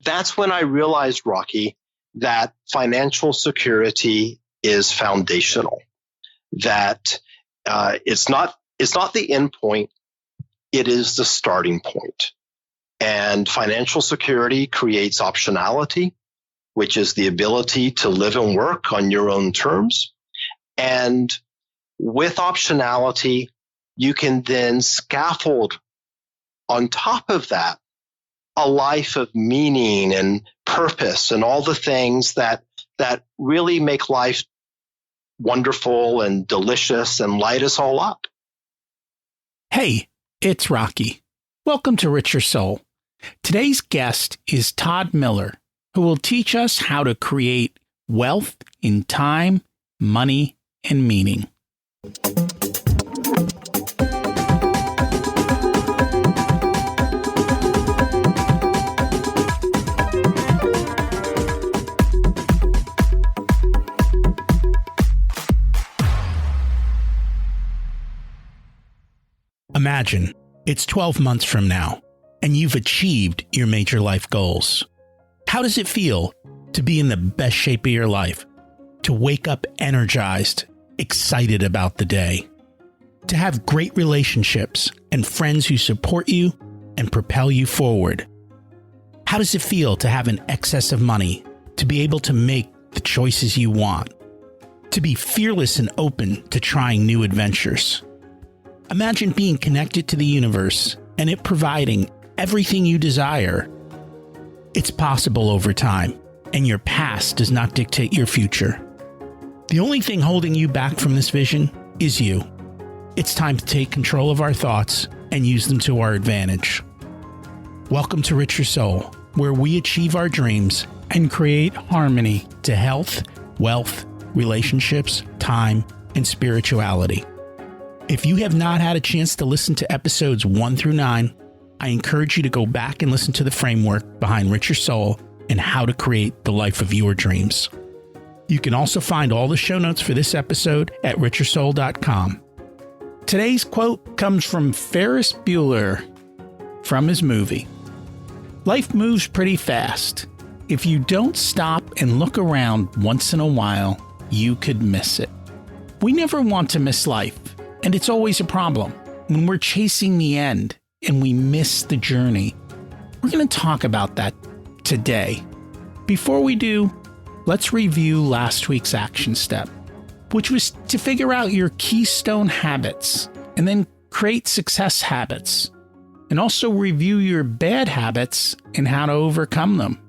that's when I realized, Rocky, that financial security is foundational, that it's not the end point, it is the starting point. And financial security creates optionality, which is the ability to live and work on your own terms. And with optionality, you can then scaffold on top of that a life of meaning and purpose and all the things that really make life wonderful and delicious and light us all up. Hey, it's Rocky. Welcome to Rich Your Soul. Today's guest is Todd Miller, who will teach us how to create wealth in time, money, and meaning. Imagine it's 12 months from now, and you've achieved your major life goals. How does it feel to be in the best shape of your life? To wake up energized, excited about the day? To have great relationships and friends who support you and propel you forward? How does it feel to have an excess of money, to be able to make the choices you want? To be fearless and open to trying new adventures? Imagine being connected to the universe and it providing everything you desire. It's possible over time, and your past does not dictate your future. The only thing holding you back from this vision is you. It's time to take control of our thoughts and use them to our advantage. Welcome to Rich Your Soul, where we achieve our dreams and create harmony to health, wealth, relationships, time, and spirituality. If you have not had a chance to listen to episodes 1 through 9, I encourage you to go back and listen to the framework behind Rich Your Soul and how to create the life of your dreams. You can also find all the show notes for this episode at richyoursoul.com. Today's quote comes from Ferris Bueller from his movie. Life moves pretty fast. If you don't stop and look around once in a while, you could miss it. We never want to miss life. And it's always a problem when we're chasing the end and we miss the journey. We're going to talk about that today. Before we do, let's review last week's action step, which was to figure out your keystone habits and then create success habits, and also review your bad habits and how to overcome them.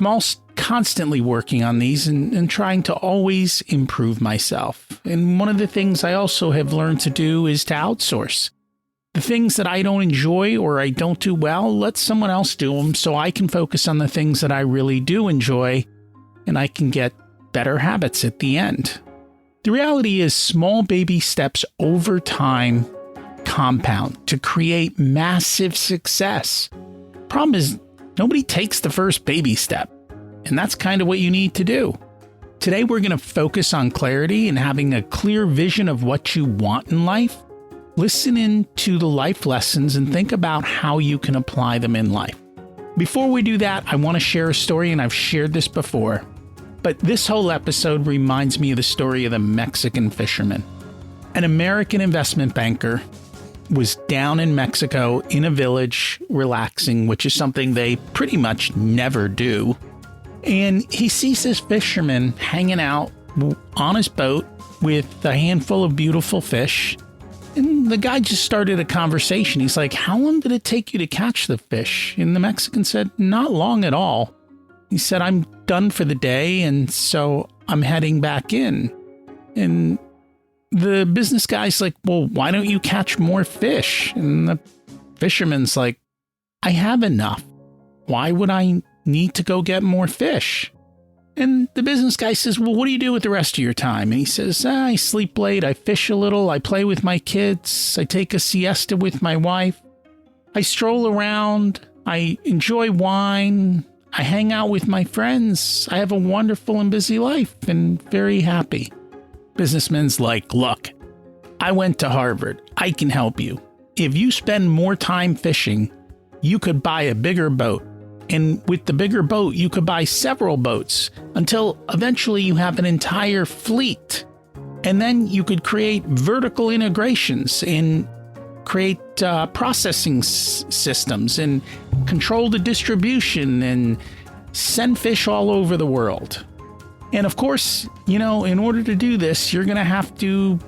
I'm also constantly working on these and trying to always improve myself. And one of the things I also have learned to do is to outsource. The things that I don't enjoy or I don't do well, let someone else do them so I can focus on the things that I really do enjoy and I can get better habits at the end. The reality is small baby steps over time compound to create massive success. Problem is, nobody takes the first baby step, and that's kind of what you need to do. Today, we're going to focus on clarity and having a clear vision of what you want in life. Listen in to the life lessons and think about how you can apply them in life. Before we do that, I want to share a story, and I've shared this before, but this whole episode reminds me of the story of the Mexican fisherman. An American investment banker was down in Mexico in a village relaxing, which is something they pretty much never do. And he sees this fisherman hanging out on his boat with a handful of beautiful fish. And the guy just started a conversation. He's like, "How long did it take you to catch the fish?" And the Mexican said, "Not long at all." He said, "I'm done for the day, and so I'm heading back in." And the business guy's like, "Well, why don't you catch more fish?" And the fisherman's like, "I have enough. Why would I need to go get more fish?" And the business guy says, "Well, what do you do with the rest of your time?" And he says, "I sleep late, I fish a little, I play with my kids, I take a siesta with my wife, I stroll around, I enjoy wine, I hang out with my friends, I have a wonderful and busy life and very happy." Businessman's like, "Look, I went to Harvard, I can help you. If you spend more time fishing, you could buy a bigger boat And with the bigger boat, you could buy several boats until eventually you have an entire fleet. And then you could create vertical integrations and create processing systems and control the distribution and send fish all over the world. And of course, in order to do this, you're going to have to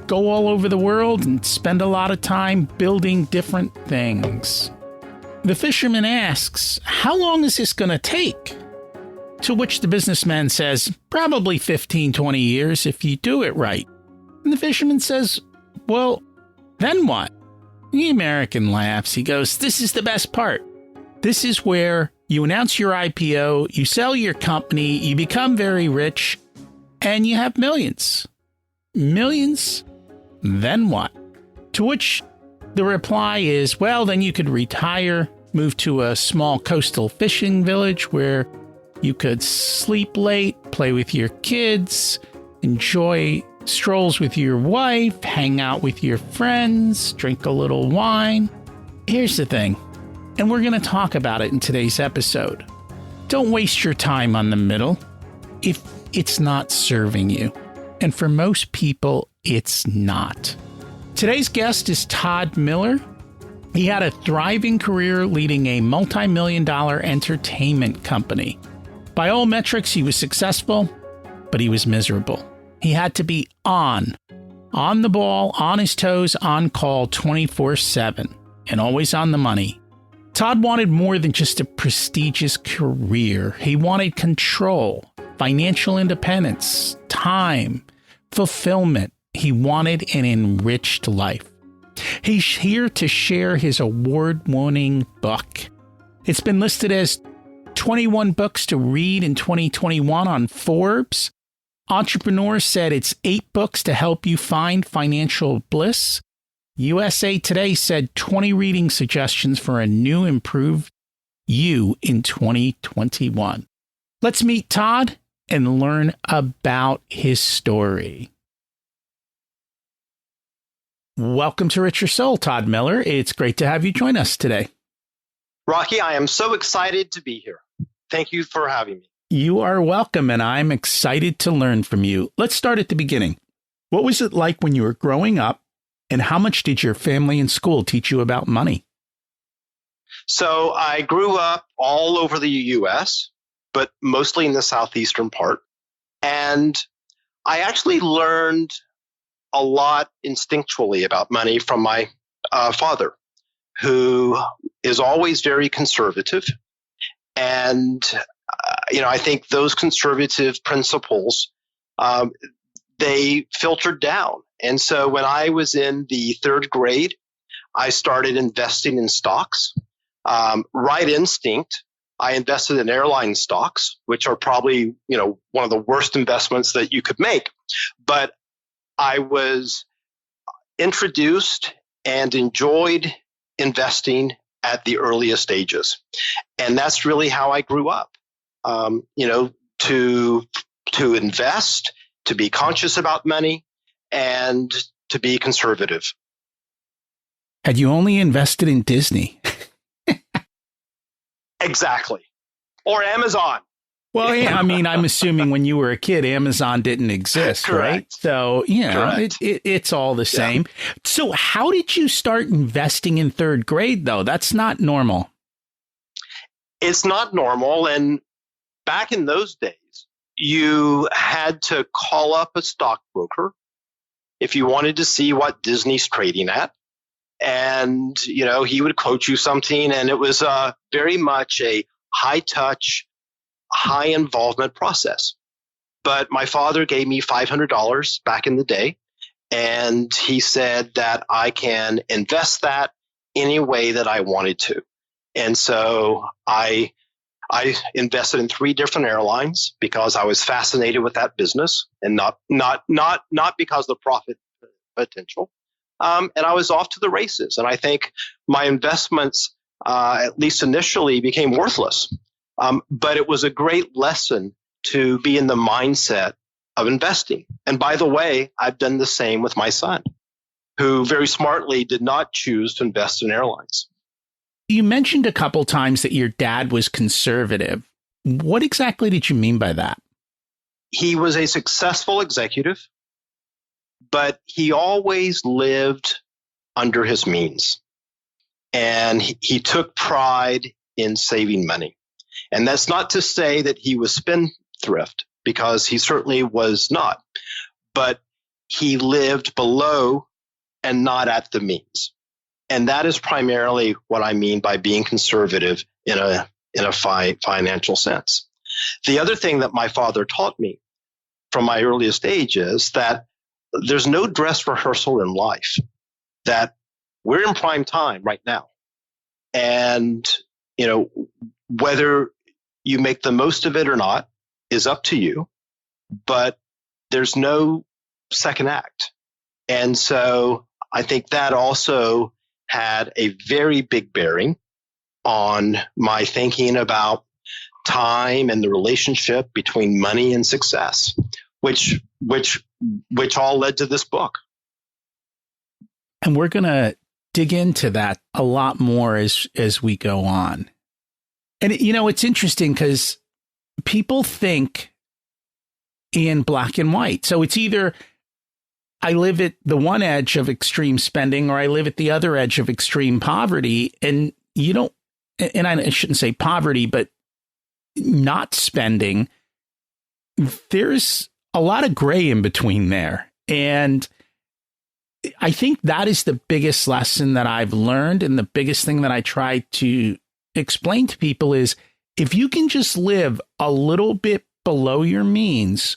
go all over the world and spend a lot of time building different things. The fisherman asks, how long is this going to take? To which the businessman says, probably 15, 20 years if you do it right. And the fisherman says, well, then what? The American laughs. He goes, this is the best part. This is where you announce your IPO, you sell your company, you become very rich, and you have millions. Millions? Then what? To which the reply is, well, then you could retire, move to a small coastal fishing village where you could sleep late, play with your kids, enjoy strolls with your wife, hang out with your friends, drink a little wine. Here's the thing, and we're going to talk about it in today's episode. Don't waste your time on the middle if it's not serving you. And for most people, it's not. Today's guest is Todd Miller. He had a thriving career leading a multi-million-dollar entertainment company. By all metrics, he was successful, but he was miserable. He had to be on the ball, on his toes, on call 24/7, and always on the money. Todd wanted more than just a prestigious career. He wanted control, financial independence, time, fulfillment. He wanted an enriched life. He's here to share his award-winning book. It's been listed as 21 books to read in 2021 on Forbes. Entrepreneur said it's 8 books to help you find financial bliss. USA Today said 20 reading suggestions for a new, improved you in 2021. Let's meet Todd and learn about his story. Welcome to Rich Your Soul, Todd Miller. It's great to have you join us today. Rocky, I am so excited to be here. Thank you for having me. You are welcome, and I'm excited to learn from you. Let's start at the beginning. What was it like when you were growing up, and how much did your family and school teach you about money? So I grew up all over the U.S., but mostly in the southeastern part. And I actually learned a lot instinctually about money from my father, who is always very conservative. And, I think those conservative principles, they filtered down. And so when I was in the 3rd grade, I started investing in stocks. Right instinct, I invested in airline stocks, which are probably, one of the worst investments that you could make. But I was introduced and enjoyed investing at the earliest stages. And that's really how I grew up, to invest, to be conscious about money, and to be conservative. Had you only invested in Disney? Exactly. Or Amazon. Well, yeah, I'm assuming when you were a kid, Amazon didn't exist, right? So, it's all the same. Yeah. So how did you start investing in 3rd grade, though? That's not normal. It's not normal. And back in those days, you had to call up a stockbroker if you wanted to see what Disney's trading at. And, he would quote you something. And it was very much a high-touch, high involvement process. But my father gave me $500 back in the day, and he said that I can invest that any way that I wanted to. And so I invested in 3 different airlines because I was fascinated with that business, and not because of the profit potential. And I was off to the races. And I think my investments, at least initially, became worthless. But it was a great lesson to be in the mindset of investing. And by the way, I've done the same with my son, who very smartly did not choose to invest in airlines. You mentioned a couple times that your dad was conservative. What exactly did you mean by that? He was a successful executive, but he always lived under his means. And he took pride in saving money. And that's not to say that he was spendthrift, because he certainly was not. But he lived below and not at the means. And that is primarily what I mean by being conservative in a financial sense. The other thing that my father taught me from my earliest age is that there's no dress rehearsal in life, that we're in prime time right now. And, whether you make the most of it or not is up to you, but there's no second act. And so I think that also had a very big bearing on my thinking about time and the relationship between money and success, which all led to this book. And we're going to dig into that a lot more as we go on. And, it's interesting because people think in black and white. So it's either I live at the one edge of extreme spending or I live at the other edge of extreme poverty. And and I shouldn't say poverty, but not spending. There's a lot of gray in between there. And I think that is the biggest lesson that I've learned. And the biggest thing that I try to explain to people is if you can just live a little bit below your means,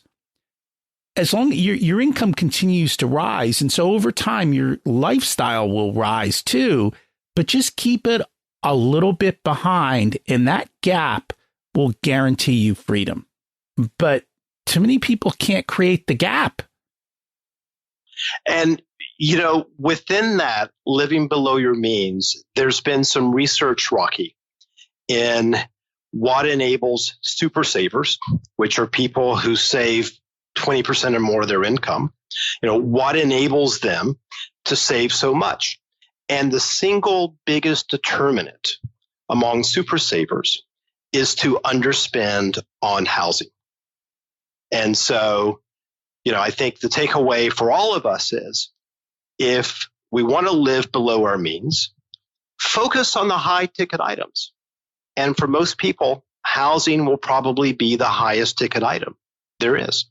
as long as your income continues to rise. And so over time, your lifestyle will rise too, but just keep it a little bit behind. And that gap will guarantee you freedom. But too many people can't create the gap. And, within that, living below your means, there's been some research, Rocky, in what enables super savers, which are people who save 20% or more of their income, what enables them to save so much. And the single biggest determinant among super savers is to underspend on housing. And so, I think the takeaway for all of us is if we want to live below our means, focus on the high ticket items. And for most people, housing will probably be the highest ticket item there is.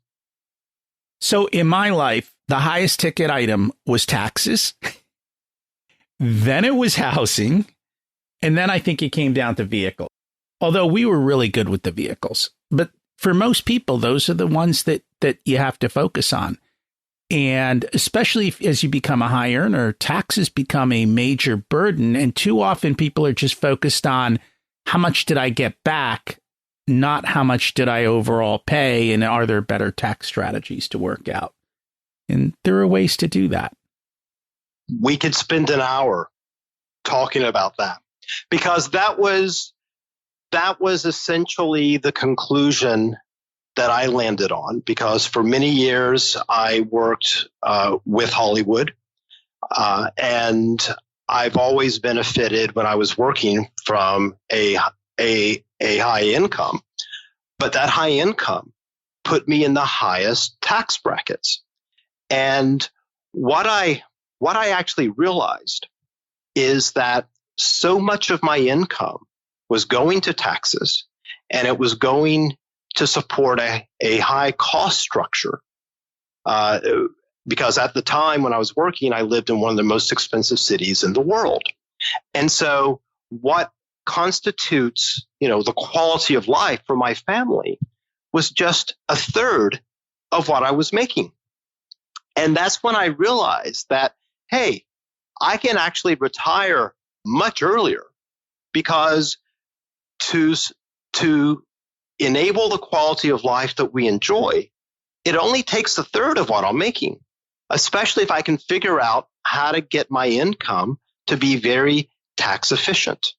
So in my life, the highest ticket item was taxes. Then it was housing. And then I think it came down to vehicles. Although we were really good with the vehicles. But for most people, those are the ones that you have to focus on. And especially as you become a high earner, taxes become a major burden. And too often people are just focused on how much did I get back, not how much did I overall pay, and are there better tax strategies to work out? And there are ways to do that. We could spend an hour talking about that, because that was essentially the conclusion that I landed on, because for many years I worked with Hollywood, and I've always benefited when I was working from a high income, but that high income put me in the highest tax brackets. And what I actually realized is that so much of my income was going to taxes, and it was going to support a high cost structure. Because at the time when I was working, I lived in one of the most expensive cities in the world. And so what constitutes, the quality of life for my family was just a third of what I was making. And that's when I realized that, hey, I can actually retire much earlier, because to enable the quality of life that we enjoy, it only takes a third of what I'm making, especially if I can figure out how to get my income to be very tax efficient.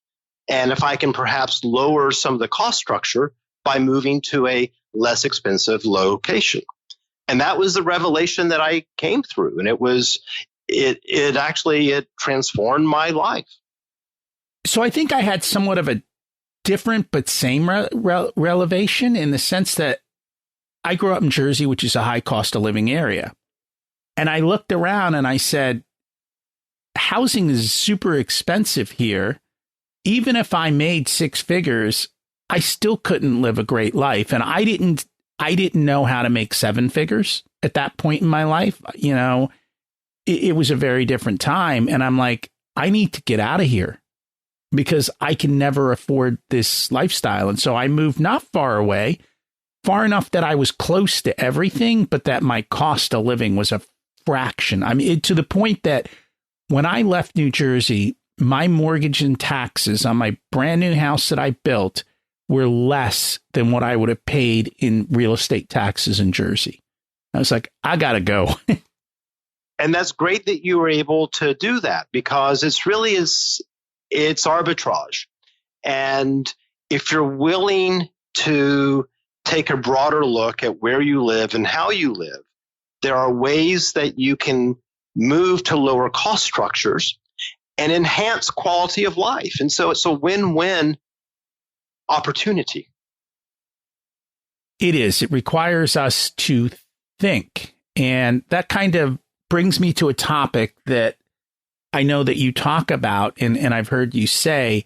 And if I can perhaps lower some of the cost structure by moving to a less expensive location. And that was the revelation that I came through. And it actually transformed my life. So I think I had somewhat of a different but same relevation in the sense that I grew up in Jersey, which is a high cost of living area. And I looked around and I said, housing is super expensive here. Even if I made six figures, I still couldn't live a great life. And I didn't know how to make seven figures at that point in my life. You know, it was a very different time. And I'm like, I need to get out of here because I can never afford this lifestyle. And so I moved not far away, far enough that I was close to everything, but that my cost of living was a fraction. I mean, to the point that when I left New Jersey, my mortgage and taxes on my brand new house that I built were less than what I would have paid in real estate taxes in Jersey. I was like, I got to go. And that's great that you were able to do that because it's arbitrage. And if you're willing to take a broader look at where you live and how you live, there are ways that you can move to lower cost structures and enhance quality of life. And so it's a win-win opportunity. It is. It requires us to think. And that kind of brings me to a topic that I know that you talk about, and I've heard you say,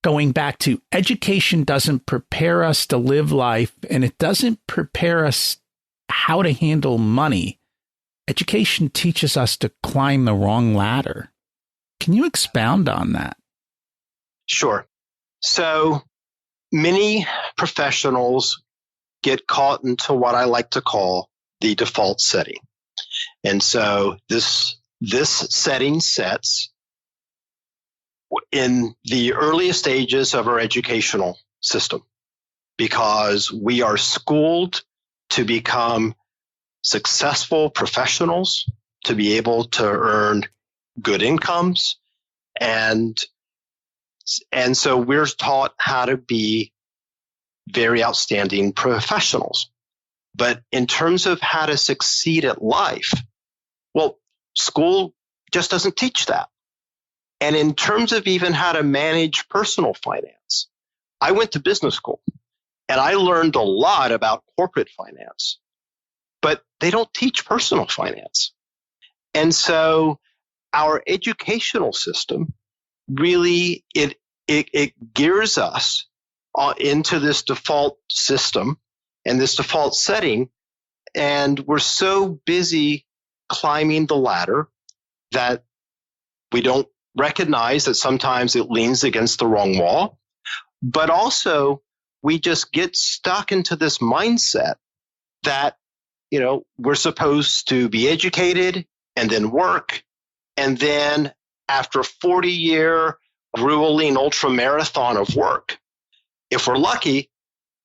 going back to education doesn't prepare us to live life, and it doesn't prepare us how to handle money. Education teaches us to climb the wrong ladder. Can you expound on that? Sure. So many professionals get caught into what I like to call the default setting. And so this setting sets in the earliest stages of our educational system because we are schooled to become successful professionals, to be able to earn good incomes. And so we're taught how to be very outstanding professionals. But in terms of how to succeed at life, well, school just doesn't teach that. And in terms of even how to manage personal finance, I went to business school and I learned a lot about corporate finance, but they don't teach personal finance. And so our educational system really, it gears us into this default system and this default setting. And we're so busy climbing the ladder that we don't recognize that sometimes it leans against the wrong wall. But also, we just get stuck into this mindset that, you know, we're supposed to be educated and then work. And then after a 40-year grueling ultramarathon of work, if we're lucky,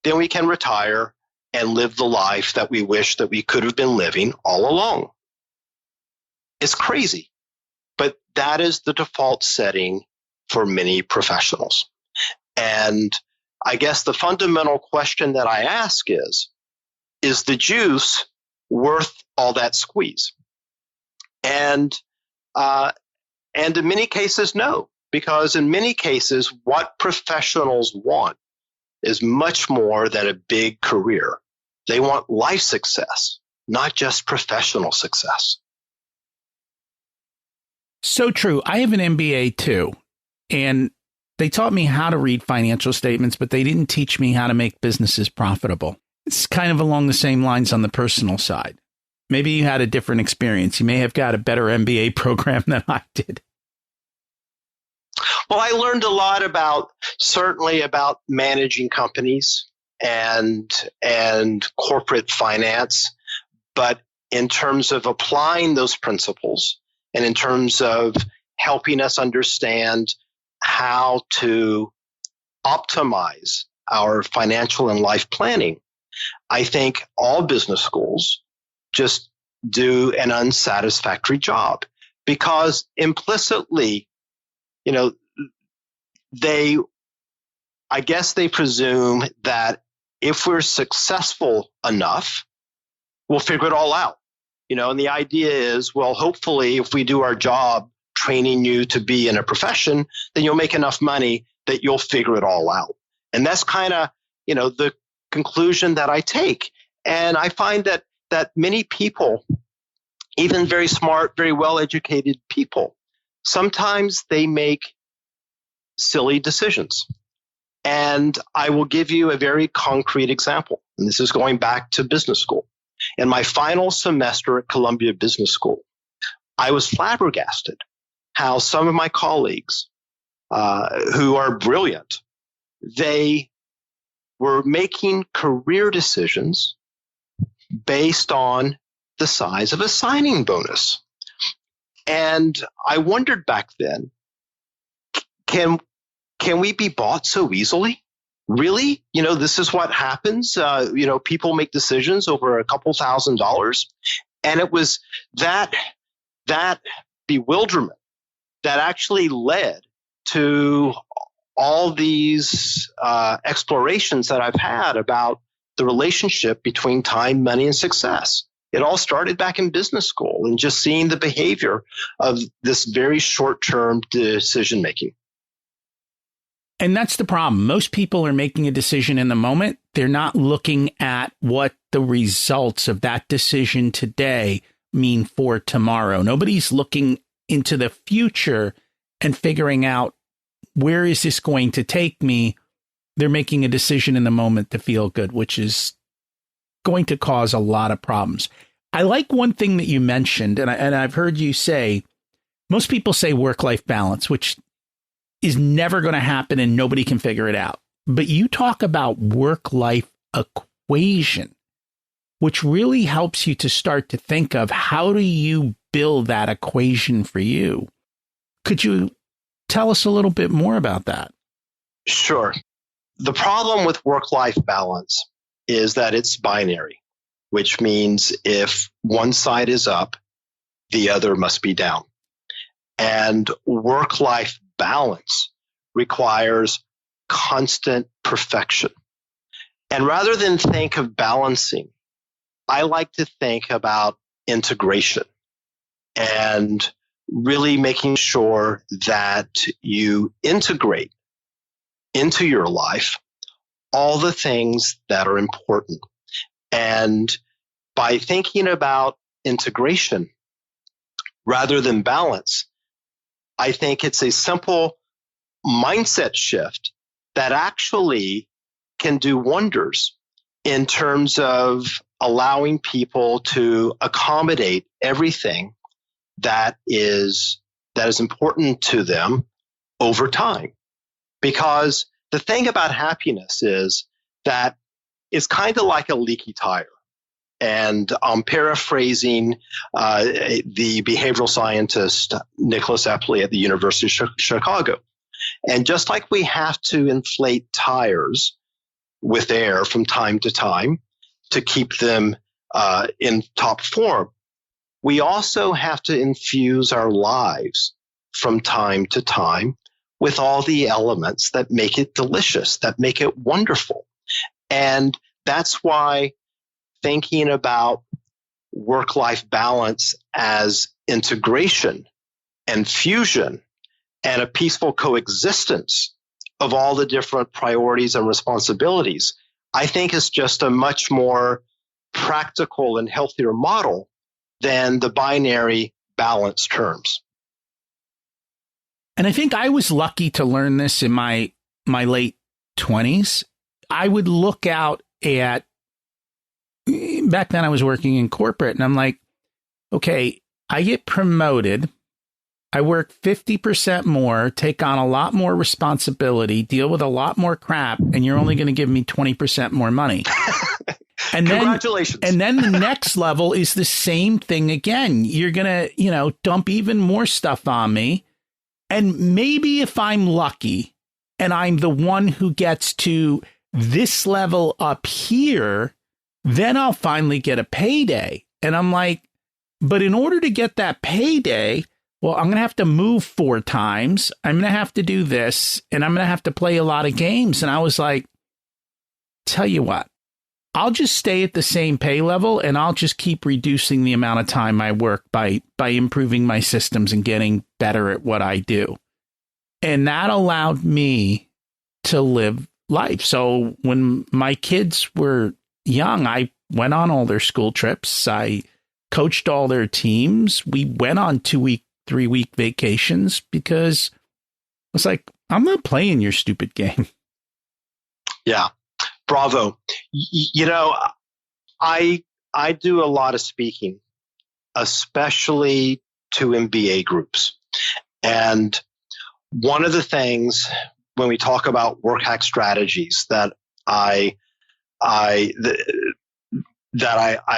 then we can retire and live the life that we wish that we could have been living all along. It's crazy, but that is the default setting for many professionals. And I guess the fundamental question that I ask is the juice worth all that squeeze? And in many cases, no, because in many cases, what professionals want is much more than a big career. They want life success, not just professional success. So true. I have an MBA too, and they taught me how to read financial statements, but they didn't teach me how to make businesses profitable. It's kind of along the same lines on the personal side. Maybe you had a different experience. You may have got a better MBA program than I did. Well, I learned a lot certainly about managing companies and corporate finance, but in terms of applying those principles and in terms of helping us understand how to optimize our financial and life planning, I think all business schools just do an unsatisfactory job because implicitly, you know, I guess they presume that if we're successful enough, we'll figure it all out. You know, and the idea is, well, hopefully if we do our job training you to be in a profession, then you'll make enough money that you'll figure it all out. And that's kind of, the conclusion that I take. And I find that many people, even very smart, very well-educated people, sometimes they make silly decisions. And I will give you a very concrete example. And this is going back to business school. In my final semester at Columbia Business School, I was flabbergasted how some of my colleagues who are brilliant, they were making career decisions based on the size of a signing bonus. And I wondered back then, can we be bought so easily? Really? This is what happens. People make decisions over a couple $1,000s. And it was that bewilderment that actually led to all these explorations that I've had about the relationship between time, money, and success. It all started back in business school and just seeing the behavior of this very short-term decision making. And that's the problem. Most people are making a decision in the moment. They're not looking at what the results of that decision today mean for tomorrow. Nobody's looking into the future and figuring out, where is this going to take me? They're making a decision in the moment to feel good, which is going to cause a lot of problems. I like one thing that you mentioned, and I've heard you say, most people say work-life balance, which is never going to happen and nobody can figure it out. But you talk about work-life equation, which really helps you to start to think of, how do you build that equation for you? Could you tell us a little bit more about that? Sure. The problem with work-life balance is that it's binary, which means if one side is up, the other must be down. And work-life balance requires constant perfection. And rather than think of balancing, I like to think about integration and really making sure that you integrate into your life all the things that are important. And by thinking about integration rather than balance, I think it's a simple mindset shift that actually can do wonders in terms of allowing people to accommodate everything that is important to them over time. Because the thing about happiness is that it's kind of like a leaky tire. And I'm paraphrasing the behavioral scientist Nicholas Epley at the University of Chicago. And just like we have to inflate tires with air from time to keep them in top form, we also have to infuse our lives from time to time with all the elements that make it delicious, that make it wonderful. And that's why thinking about work-life balance as integration and fusion and a peaceful coexistence of all the different priorities and responsibilities, I think is just a much more practical and healthier model than the binary balance terms. And I think I was lucky to learn this in my late 20s. I would look out at, back then I was working in corporate, and I'm like, okay, I get promoted, I work 50% more, take on a lot more responsibility, deal with a lot more crap, and you're only going to give me 20% more money. And Congratulations. And then the next level is the same thing again. You're going to, dump even more stuff on me. And maybe if I'm lucky and I'm the one who gets to this level up here, then I'll finally get a payday. And I'm like, but in order to get that payday, well, I'm going to have to move 4 times. I'm going to have to do this, and I'm going to have to play a lot of games. And I was like, tell you what, I'll just stay at the same pay level and I'll just keep reducing the amount of time I work by improving my systems and getting better at what I do. And that allowed me to live life. So when my kids were young, I went on all their school trips. I coached all their teams. We went on 2-week, 3-week vacations because I was like, I'm not playing your stupid game. Yeah. Bravo. I do a lot of speaking, especially to MBA groups. And one of the things when we talk about work hack strategies that I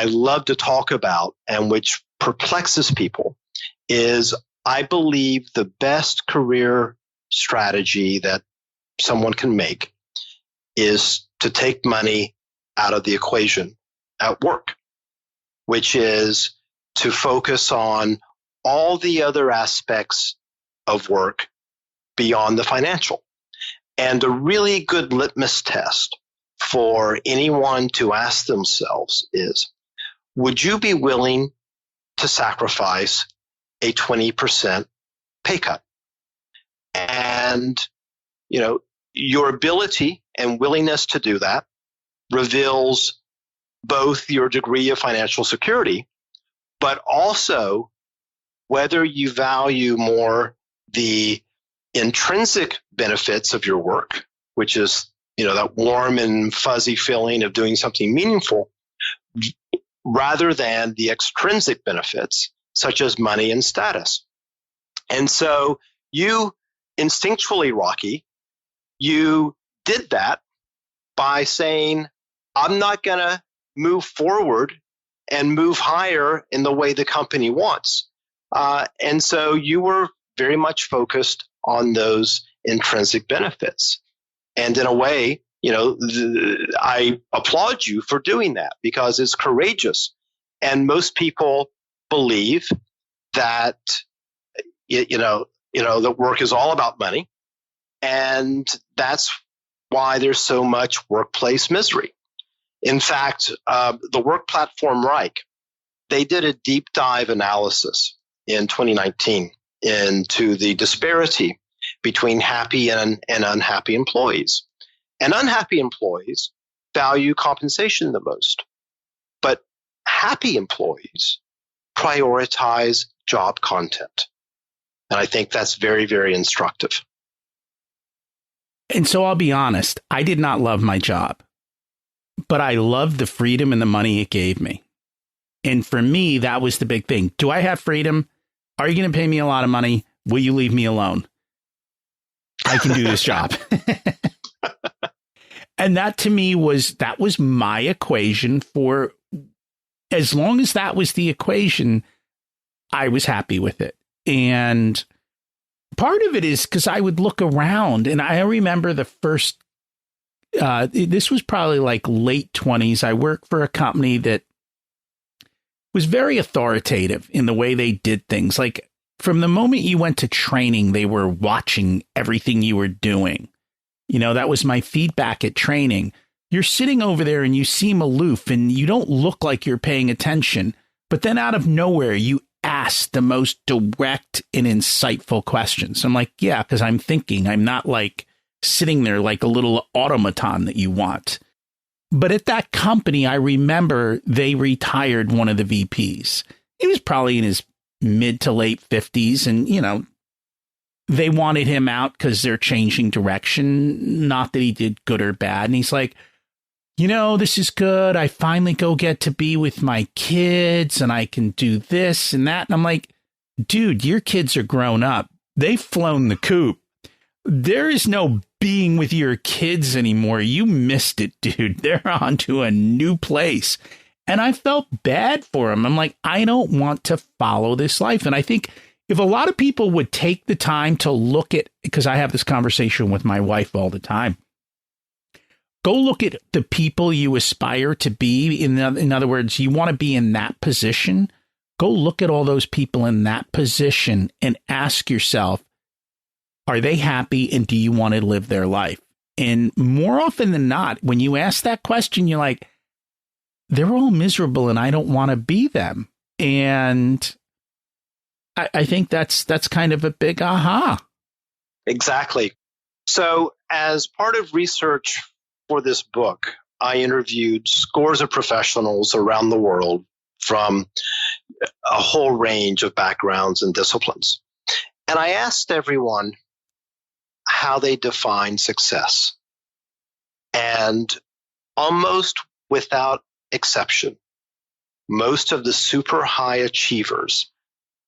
love to talk about and which perplexes people is I believe the best career strategy that someone can make is to take money out of the equation at work, which is to focus on all the other aspects of work beyond the financial. And a really good litmus test for anyone to ask themselves is, would you be willing to sacrifice a 20% pay cut? And, your ability and willingness to do that reveals both your degree of financial security, but also whether you value more the intrinsic benefits of your work, which is, that warm and fuzzy feeling of doing something meaningful, rather than the extrinsic benefits, such as money and status. And so you instinctually, Rocky, you did that by saying, I'm not going to move forward and move higher in the way the company wants. And so you were very much focused on those intrinsic benefits. And in a way, I applaud you for doing that because it's courageous. And most people believe that, that work is all about money. And that's why there's so much workplace misery. In fact, the work platform Reich, they did a deep dive analysis in 2019 into the disparity between happy and unhappy employees. And unhappy employees value compensation the most. But happy employees prioritize job content. And I think that's very, very instructive. And so I'll be honest, I did not love my job, but I loved the freedom and the money it gave me. And for me, that was the big thing. Do I have freedom? Are you going to pay me a lot of money? Will you leave me alone? I can do this job. And that to me was my equation for as long as that was the equation, I was happy with it. And part of it is because I would look around and I remember the first, this was probably like late 20s. I worked for a company that was very authoritative in the way they did things. Like from the moment you went to training, they were watching everything you were doing. That was my feedback at training. You're sitting over there and you seem aloof and you don't look like you're paying attention. But then out of nowhere, you ask the most direct and insightful questions. I'm like, yeah, because I'm thinking. I'm not like sitting there like a little automaton that you want. But at that company, I remember they retired one of the VPs. He was probably in his mid to late 50s. And, they wanted him out because they're changing direction. Not that he did good or bad. And he's like, this is good. I finally get to be with my kids and I can do this and that. And I'm like, dude, your kids are grown up. They've flown the coop. There is no being with your kids anymore. You missed it, dude. They're on to a new place. And I felt bad for him. I'm like, I don't want to follow this life. And I think if a lot of people would take the time to look at, because I have this conversation with my wife all the time, go look at the people you aspire to be. In other words, you want to be in that position. Go look at all those people in that position and ask yourself, are they happy and do you want to live their life? And more often than not, when you ask that question, you're like, they're all miserable and I don't want to be them. And I think that's kind of a big aha. Exactly. So as part of research for this book, I interviewed scores of professionals around the world from a whole range of backgrounds and disciplines. And I asked everyone how they define success. And almost without exception, most of the super high achievers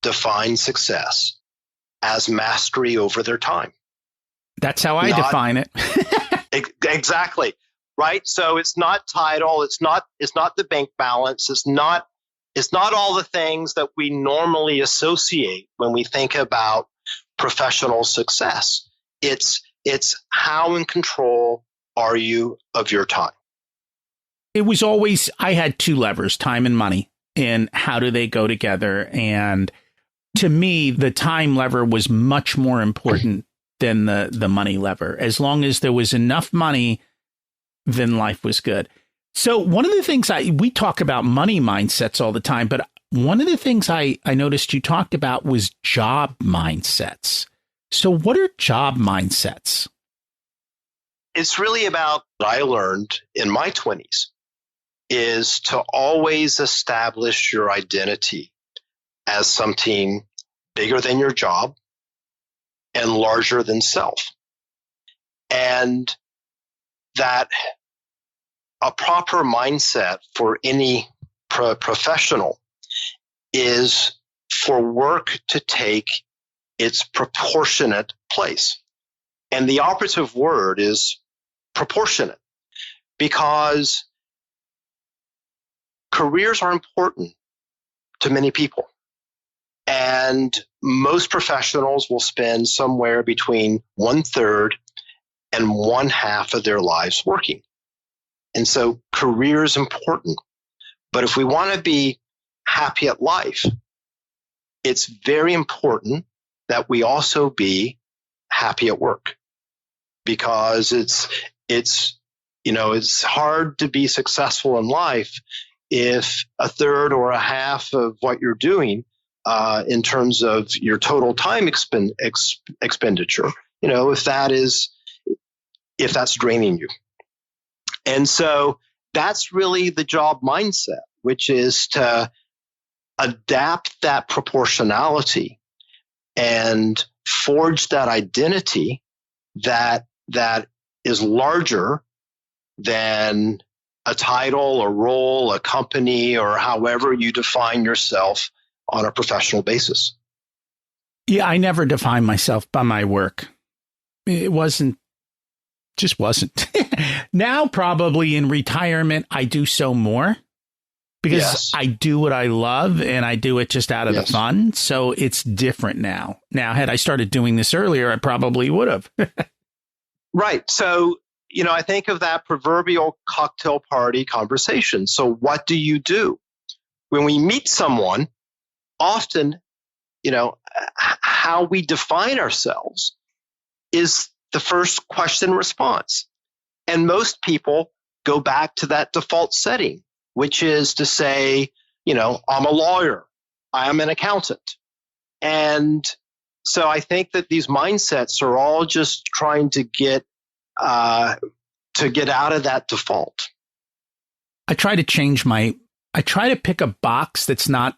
define success as mastery over their time. That's how I define it. Exactly. Right. So it's not title. It's not the bank balance. It's not all the things that we normally associate when we think about professional success. It's how in control are you of your time? It was always, I had two levers, time and money, and how do they go together? And to me, the time lever was much more important than the money lever. As long as there was enough money, then life was good. So one of the things we talk about money mindsets all the time, but one of the things I noticed you talked about was job mindsets. So what are job mindsets? It's really about what I learned in my 20s is to always establish your identity as something bigger than your job and larger than self. And that a proper mindset for any professional is for work to take its proportionate place. And the operative word is proportionate, because careers are important to many people. And most professionals will spend somewhere between 1/3 and 1/2 of their lives working. And so career is important. But if we want to be happy at life, it's very important that we also be happy at work, because it's hard to be successful in life if 1/3 or 1/2 of what you're doing in terms of your total time expenditure, if that's draining you. And so that's really the job mindset, which is to adapt that proportionality and forge that identity that is larger than a title, a role, a company, or however you define yourself on a professional basis. Yeah, I never define myself by my work. It just wasn't. Now, probably in retirement, I do so more because Yes. I do what I love and I do it just out of the fun. So it's different now. Now, had I started doing this earlier, I probably would have. Right. So, I think of that proverbial cocktail party conversation. So what do you do? When we meet someone, often, how we define ourselves is the first question response. And most people go back to that default setting, which is to say, I'm a lawyer, I'm an accountant. And so I think that these mindsets are all just trying to get out of that default. I try to pick a box that's not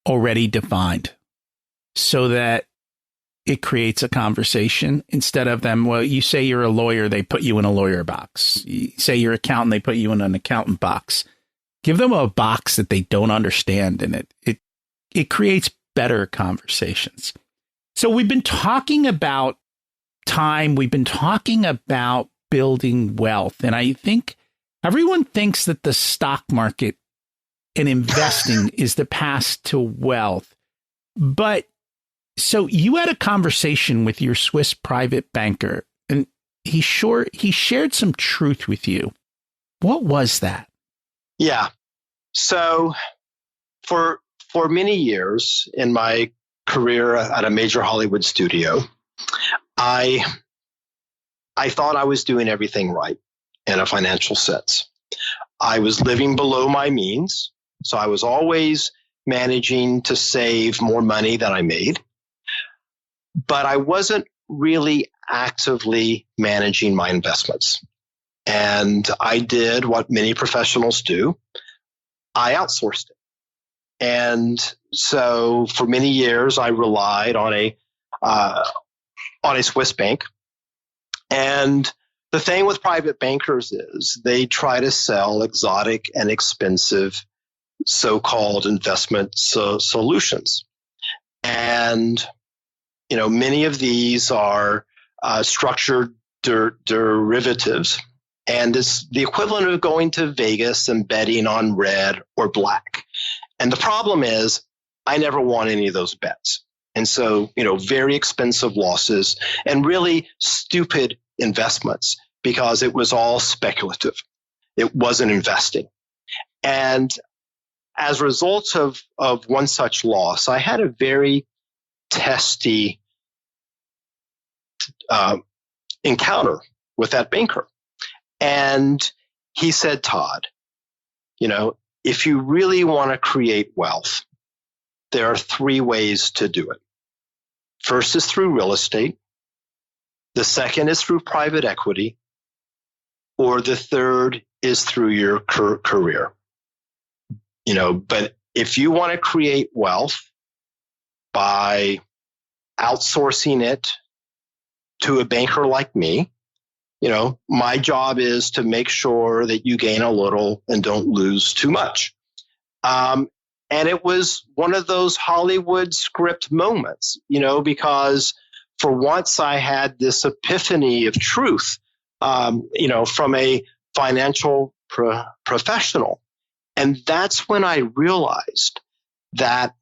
already defined so that it creates a conversation instead of them. Well, you say you're a lawyer, they put you in a lawyer box. You say you're an accountant, they put you in an accountant box. Give them a box that they don't understand, and it creates better conversations. So we've been talking about time. We've been talking about building wealth. And I think everyone thinks that the stock market and investing is the path to wealth. But so you had a conversation with your Swiss private banker, and he shared some truth with you. What was that? Yeah. So for many years in my career at a major Hollywood studio, I thought I was doing everything right in a financial sense. I was living below my means. So I was always managing to save more money than I made. But I wasn't really actively managing my investments. And I did what many professionals do. I outsourced it. And so for many years, I relied on a Swiss bank. And the thing with private bankers is they try to sell exotic and expensive so-called investment solutions. And, many of these are structured derivatives. And it's the equivalent of going to Vegas and betting on red or black. And the problem is I never won any of those bets. And so, very expensive losses and really stupid investments because it was all speculative. It wasn't investing. And as a result of one such loss, I had a very testy encounter with that banker. And he said, Todd, if you really want to create wealth, there are 3 ways to do it. First is through real estate. The second is through private equity. Or the third is through your career. But if you want to create wealth by outsourcing it to a banker like me, my job is to make sure that you gain a little and don't lose too much. And it was one of those Hollywood script moments, because for once I had this epiphany of truth, from a financial professional. And that's when I realized that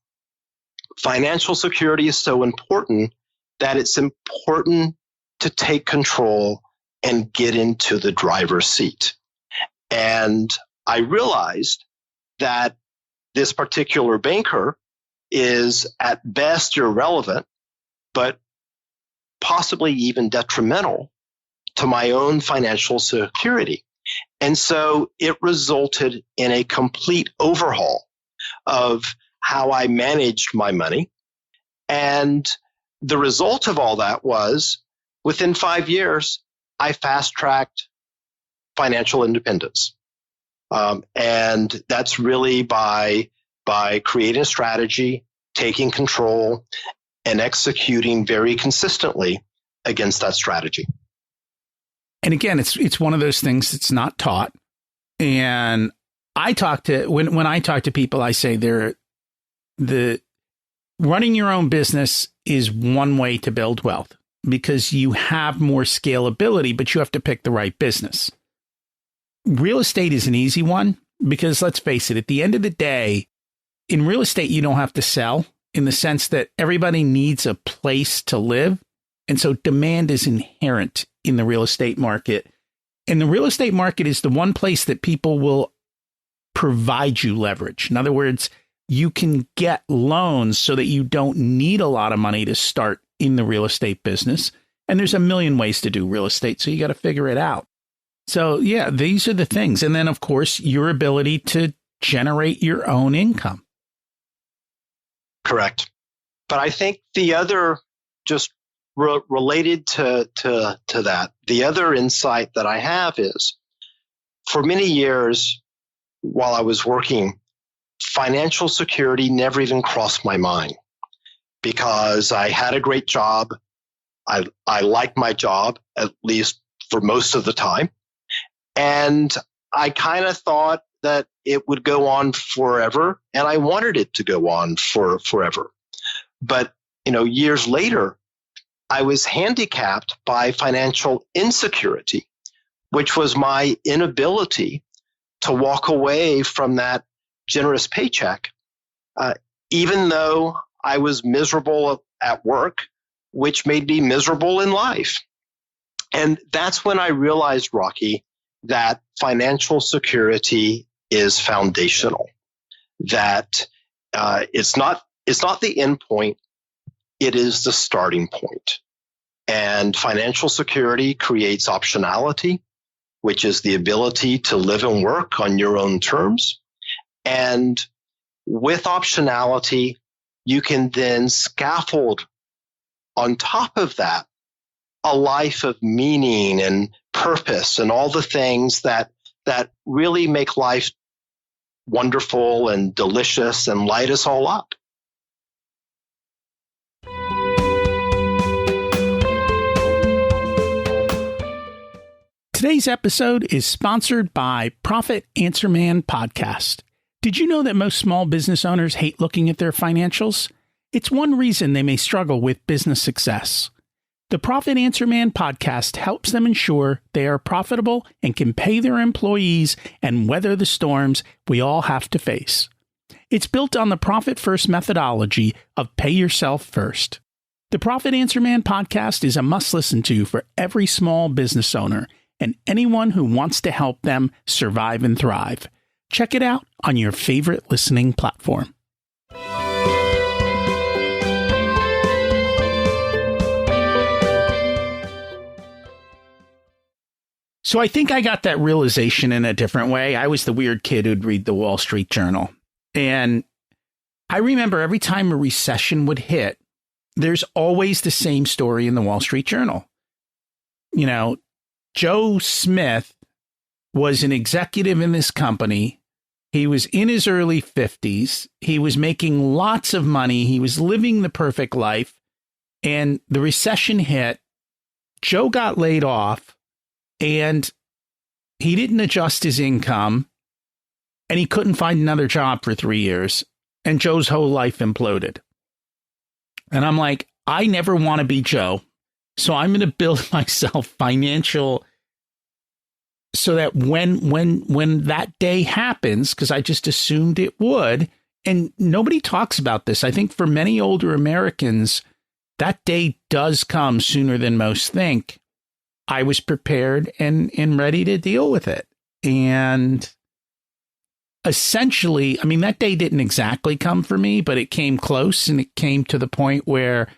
financial security is so important that it's important to take control and get into the driver's seat. And I realized that this particular banker is at best irrelevant, but possibly even detrimental to my own financial security. And so it resulted in a complete overhaul of how I managed my money. And the result of all that was within 5 years, I fast-tracked financial independence. And that's really by creating a strategy, taking control, and executing very consistently against that strategy. And again, it's one of those things that's not taught. And I talk to when I talk to people, I say the running your own business is one way to build wealth because you have more scalability, but you have to pick the right business. Real estate is an easy one because let's face it, at the end of the day, in real estate, you don't have to sell in the sense that everybody needs a place to live. And so demand is inherent in the real estate market. And the real estate market is the one place that people will provide you leverage. In other words, you can get loans so that you don't need a lot of money to start in the real estate business. And there's a million ways to do real estate. So you got to figure it out. So, yeah, these are the things. And then, of course, your ability to generate your own income. Correct. But I think the other, just related to that, the other insight that I have is for many years while I was working, financial security never even crossed my mind because I had a great job. I liked my job, at least for most of the time. And I kind of thought that it would go on forever, and I wanted it to go on for forever. But, years later, I was handicapped by financial insecurity, which was my inability to walk away from that generous paycheck, even though I was miserable at work, which made me miserable in life. And that's when I realized, Rocky, that financial security is foundational, that it's not the end point, it is the starting point. And financial security creates optionality, which is the ability to live and work on your own terms. And with optionality, you can then scaffold on top of that a life of meaning and purpose and all the things that really make life wonderful and delicious and light us all up. Today's episode is sponsored by Profit Answer Man Podcast. Did you know that most small business owners hate looking at their financials? It's one reason they may struggle with business success. The Profit Answer Man podcast helps them ensure they are profitable and can pay their employees and weather the storms we all have to face. It's built on the Profit First methodology of pay yourself first. The Profit Answer Man podcast is a must listen to for every small business owner and anyone who wants to help them survive and thrive. Check it out on your favorite listening platform. So I think I got that realization in a different way. I was the weird kid who'd read the Wall Street Journal. And I remember every time a recession would hit, there's always the same story in the Wall Street Journal. You know, Joe Smith was an executive in this company. He was in his early 50s. He was making lots of money. He was living the perfect life. And the recession hit. Joe got laid off. And he didn't adjust his income, and he couldn't find another job for 3 years, and Joe's whole life imploded. And I'm like, I never want to be Joe, so I'm going to build myself financial so that when that day happens, because I just assumed it would, and nobody talks about this. I think for many older Americans, that day does come sooner than most think. I was prepared and ready to deal with it. And essentially, I mean, that day didn't exactly come for me, but it came close, and it came to the point where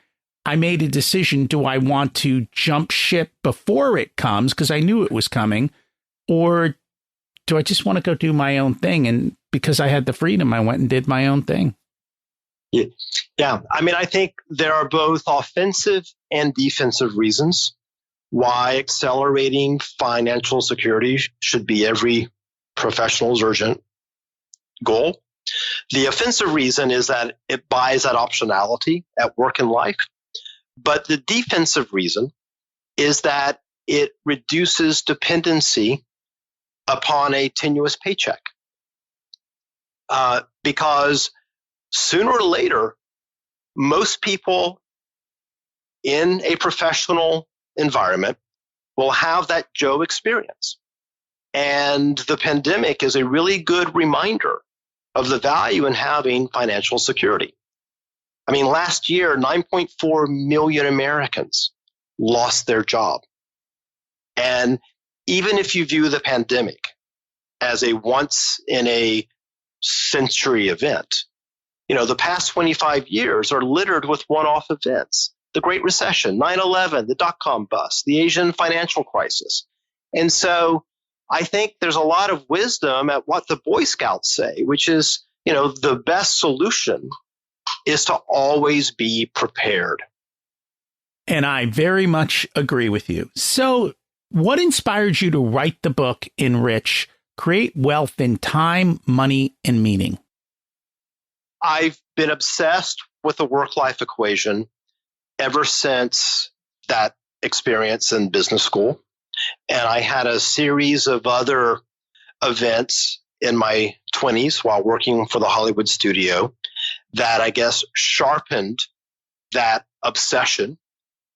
I made a decision. Do I want to jump ship before it comes, because I knew it was coming, or do I just want to go do my own thing? And because I had the freedom, I went and did my own thing. Yeah. I mean, I think there are both offensive and defensive reasons why accelerating financial security should be every professional's urgent goal. The offensive reason is that it buys that optionality at work and life. But the defensive reason is that it reduces dependency upon a tenuous paycheck. Because sooner or later, most people in a professional environment will have that Joe experience. And the pandemic is a really good reminder of the value in having financial security. I mean, last year, 9.4 million Americans lost their job. And even if you view the pandemic as a once in a century event, you know, the past 25 years are littered with one-off events. The Great Recession, 9/11, the dot-com bust, the Asian financial crisis. And so I think there's a lot of wisdom at what the Boy Scouts say, which is, you know, the best solution is to always be prepared. And I very much agree with you. So what inspired you to write the book, ENRICH, Create Wealth in Time, Money, and Meaning? I've been obsessed with the work-life equation ever since that experience in business school. And I had a series of other events in my 20s while working for the Hollywood studio that I guess sharpened that obsession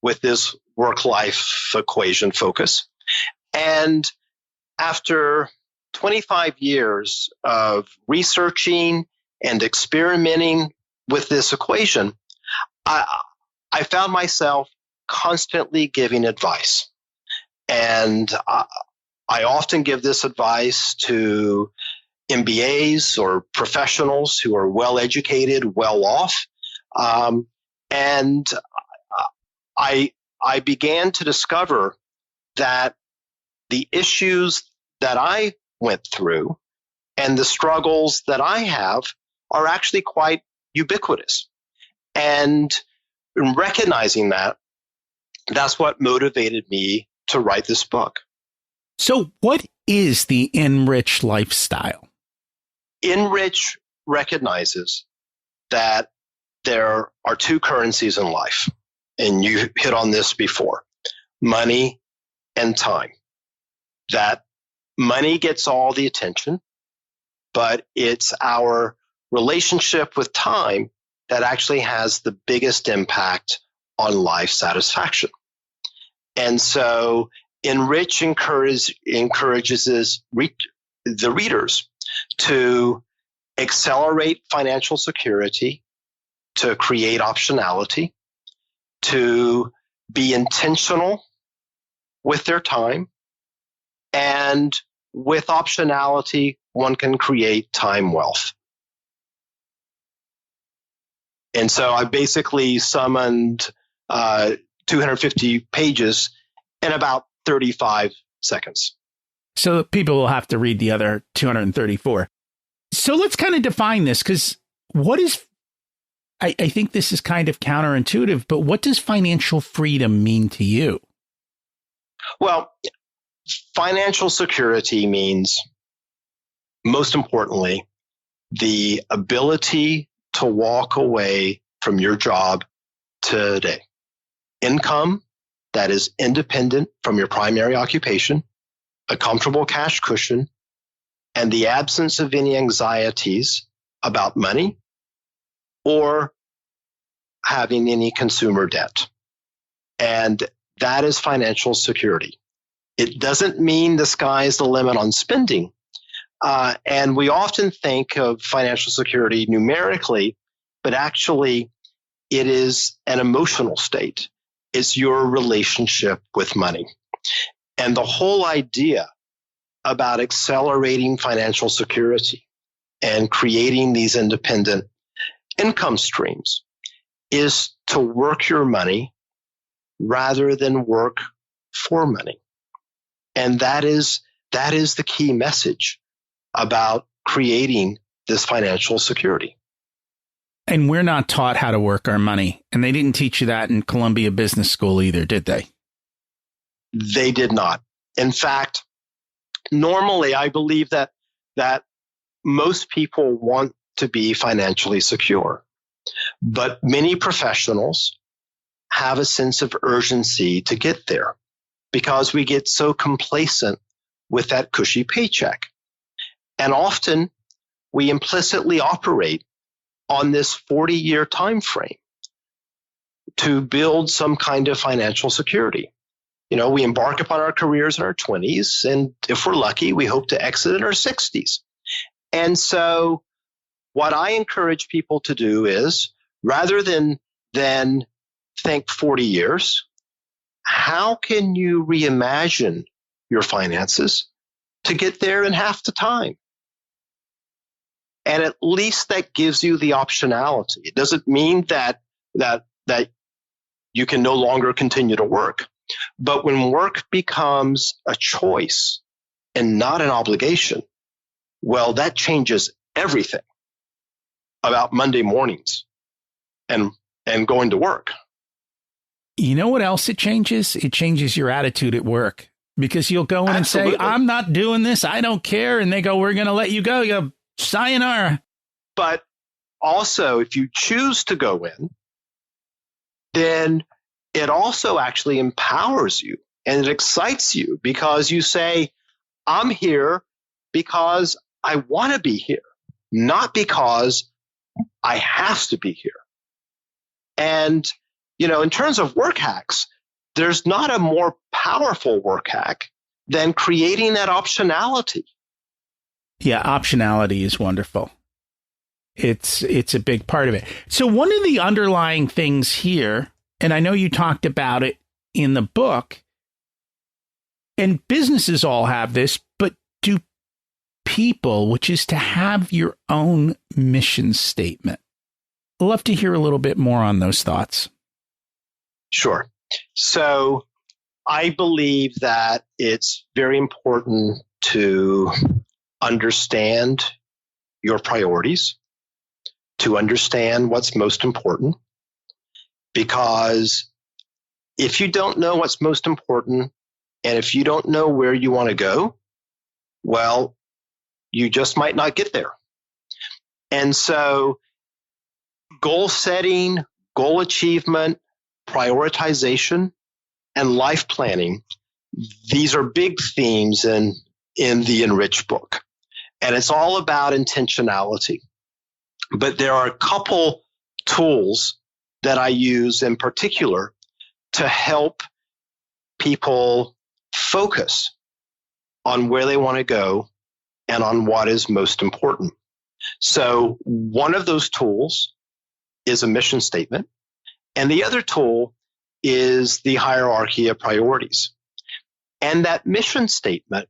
with this work-life equation focus. And after 25 years of researching and experimenting with this equation, I found myself constantly giving advice. And I often give this advice to MBAs or professionals who are well educated, well off. And I began to discover that the issues that I went through and the struggles that I have are actually quite ubiquitous. And recognizing that, that's what motivated me to write this book. So what is the ENRICH lifestyle? ENRICH recognizes that there are two currencies in life, and you hit on this before, money and time. That money gets all the attention, but it's our relationship with time that actually has the biggest impact on life satisfaction. And so ENRICH encourages the readers to accelerate financial security, to create optionality, to be intentional with their time, and with optionality, one can create time wealth. And so I basically summoned 250 pages in about 35 seconds. So people will have to read the other 234. So let's kind of define this, because what is, I think this is kind of counterintuitive, but what does financial freedom mean to you? Well, financial security means, most importantly, the ability to walk away from your job today. Income that is independent from your primary occupation, a comfortable cash cushion, and the absence of any anxieties about money or having any consumer debt. And that is financial security. It doesn't mean the sky is the limit on spending. And we often think of financial security numerically, but actually it is an emotional state. It's your relationship with money. And the whole idea about accelerating financial security and creating these independent income streams is to work your money rather than work for money. And that is the key message about creating this financial security. And we're not taught how to work our money. And they didn't teach you that in Columbia Business School either, did they? They did not. In fact, normally I believe that most people want to be financially secure, but many professionals have a sense of urgency to get there because we get so complacent with that cushy paycheck. And often we implicitly operate on this 40-year time frame to build some kind of financial security. You know, we embark upon our careers in our 20s, and if we're lucky, we hope to exit in our 60s. And so what I encourage people to do is, rather than think 40 years, how can you reimagine your finances to get there in half the time? And at least that gives you the optionality. It doesn't mean that you can no longer continue to work. But when work becomes a choice and not an obligation, well, that changes everything about Monday mornings and going to work. You know what else it changes? It changes your attitude at work, because you'll go in Absolutely. and say, I'm not doing this. I don't care. And they go, we're going to let you go. You go, sayonara. But also, if you choose to go in, then it also actually empowers you and it excites you, because you say, I'm here because I want to be here, not because I have to be here. And, you know, in terms of work hacks, there's not a more powerful work hack than creating that optionality. Yeah, optionality is wonderful. It's a big part of it. So one of the underlying things here, and I know you talked about it in the book, and businesses all have this, but do people, which is to have your own mission statement. I'd love to hear a little bit more on those thoughts. Sure. So I believe that it's very important to understand your priorities, to understand what's most important, because if you don't know what's most important, and if you don't know where you want to go, well, you just might not get there. And so goal setting, goal achievement, prioritization, and life planning, these are big themes in the ENRICH book. And it's all about intentionality. But there are a couple tools that I use in particular to help people focus on where they want to go and on what is most important. So one of those tools is a mission statement, and the other tool is the hierarchy of priorities. And that mission statement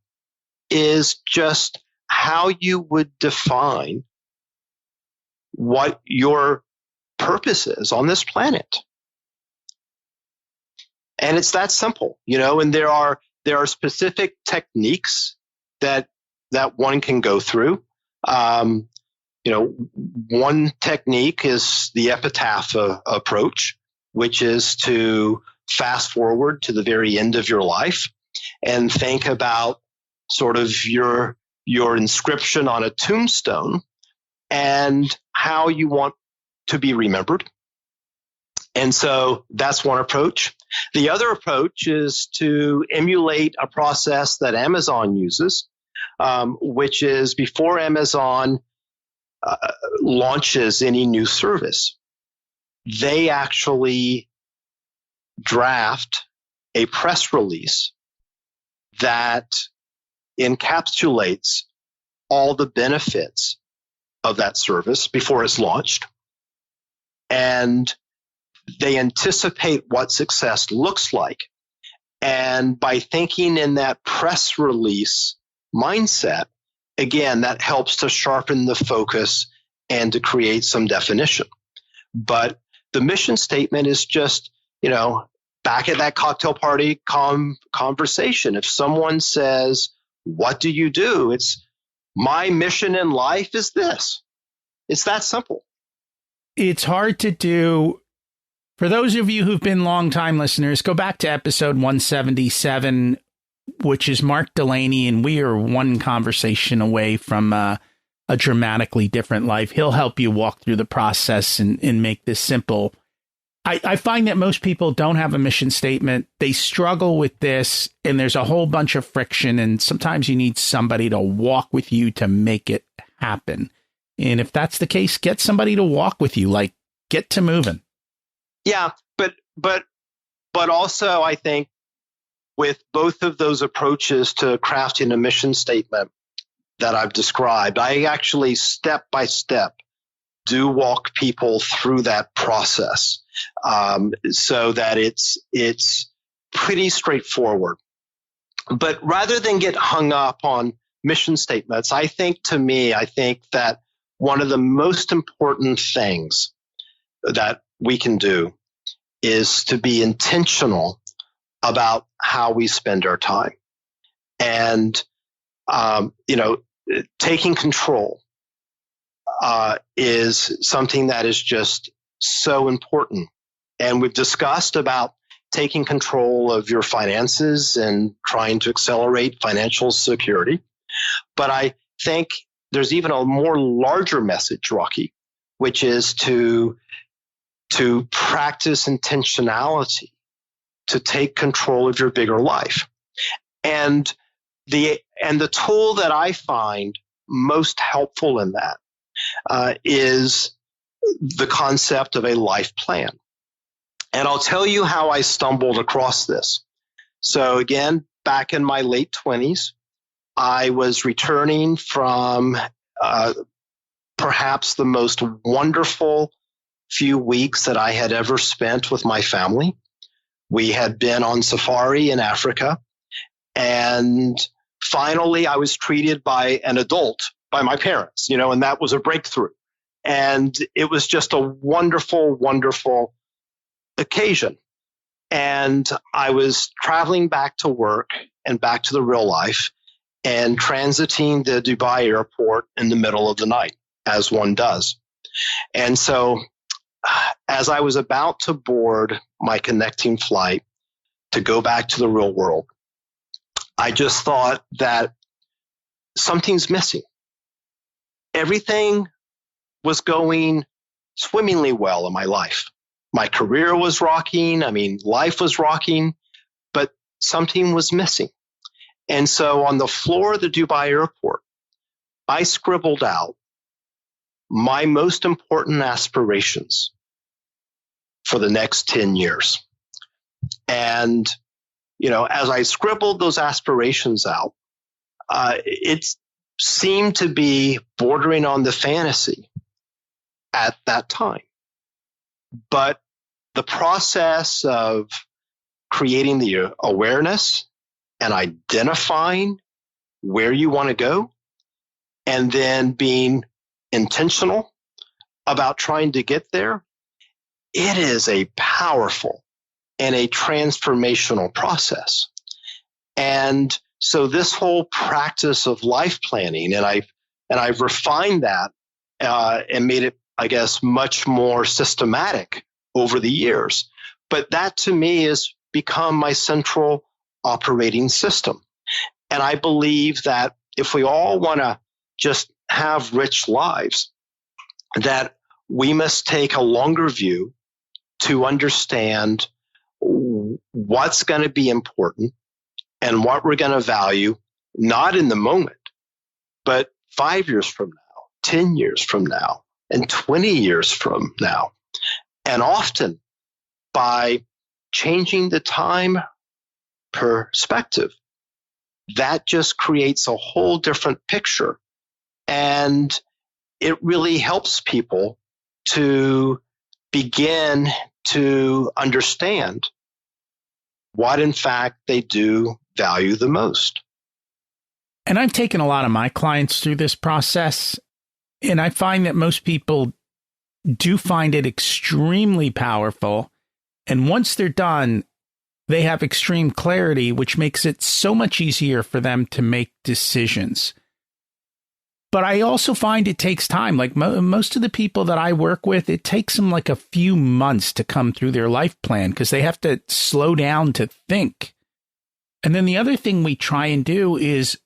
is just how you would define what your purpose is on this planet. And it's that simple, and there are specific techniques that one can go through. One technique is the epitaph approach, which is to fast forward to the very end of your life and think about sort of your inscription on a tombstone and how you want to be remembered. And so that's one approach. The other approach is to emulate a process that Amazon uses, which is before Amazon launches any new service, they actually draft a press release that encapsulates all the benefits of that service before it's launched. And they anticipate what success looks like. And by thinking in that press release mindset, again, that helps to sharpen the focus and to create some definition. But the mission statement is just, back at that cocktail party conversation. If someone says, "What do you do?" It's, my mission in life is this. It's that simple. It's hard to do. For those of you who've been longtime listeners, go back to episode 177, which is Mark Delaney, and we are one conversation away from a dramatically different life. He'll help you walk through the process and make this simple. I find that most people don't have a mission statement. They struggle with this, and there's a whole bunch of friction, and sometimes you need somebody to walk with you to make it happen. And if that's the case, get somebody to walk with you, like get to moving. Yeah, but also I think with both of those approaches to crafting a mission statement that I've described, I actually step by step do walk people through that process, so that it's pretty straightforward. But rather than get hung up on mission statements, I think that one of the most important things that we can do is to be intentional about how we spend our time. And, taking control is something that is just so important. And we've discussed about taking control of your finances and trying to accelerate financial security. But I think there's even a more larger message, Rocky, which is to practice intentionality, to take control of your bigger life. And the tool that I find most helpful in that is the concept of a life plan. And I'll tell you how I stumbled across this. So again, back in my late 20s, I was returning from perhaps the most wonderful few weeks that I had ever spent with my family. We had been on safari in Africa, and finally I was treated by an adult, by my parents, and that was a breakthrough. And it was just a wonderful, wonderful occasion. And I was traveling back to work and back to the real life and transiting the Dubai airport in the middle of the night, as one does. And so as I was about to board my connecting flight to go back to the real world, I just thought that something's missing. Everything was going swimmingly well in my life. My career was rocking. I mean, life was rocking, but something was missing. And so on the floor of the Dubai airport, I scribbled out my most important aspirations for the next 10 years. And, as I scribbled those aspirations out, it seemed to be bordering on the fantasy at that time. But the process of creating the awareness and identifying where you want to go, and then being intentional about trying to get there, it is a powerful and a transformational process. And so this whole practice of life planning, and I've refined that and made it, I guess, much more systematic over the years. But that to me has become my central operating system. And I believe that if we all want to just have rich lives, that we must take a longer view to understand what's going to be important and what we're going to value, not in the moment, but 5 years from now, 10 years from now, and 20 years from now. And often by changing the time perspective, that just creates a whole different picture. And it really helps people to begin to understand what, in fact, they do value the most. And I've taken a lot of my clients through this process, and I find that most people do find it extremely powerful. And once they're done, they have extreme clarity, which makes it so much easier for them to make decisions. But I also find it takes time. Like most of the people that I work with, it takes them like a few months to come through their life plan because they have to slow down to think. And then the other thing we try and do is,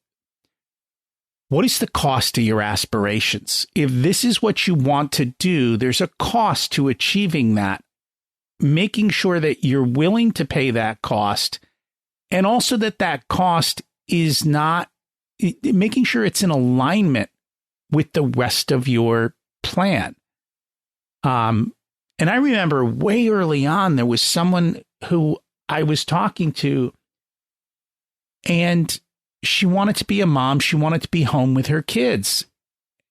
what is the cost of your aspirations? If this is what you want to do, there's a cost to achieving that. Making sure that you're willing to pay that cost, and also that cost is not, making sure it's in alignment with the rest of your plan. And I remember way early on, there was someone who I was talking to, and she wanted to be a mom. She wanted to be home with her kids.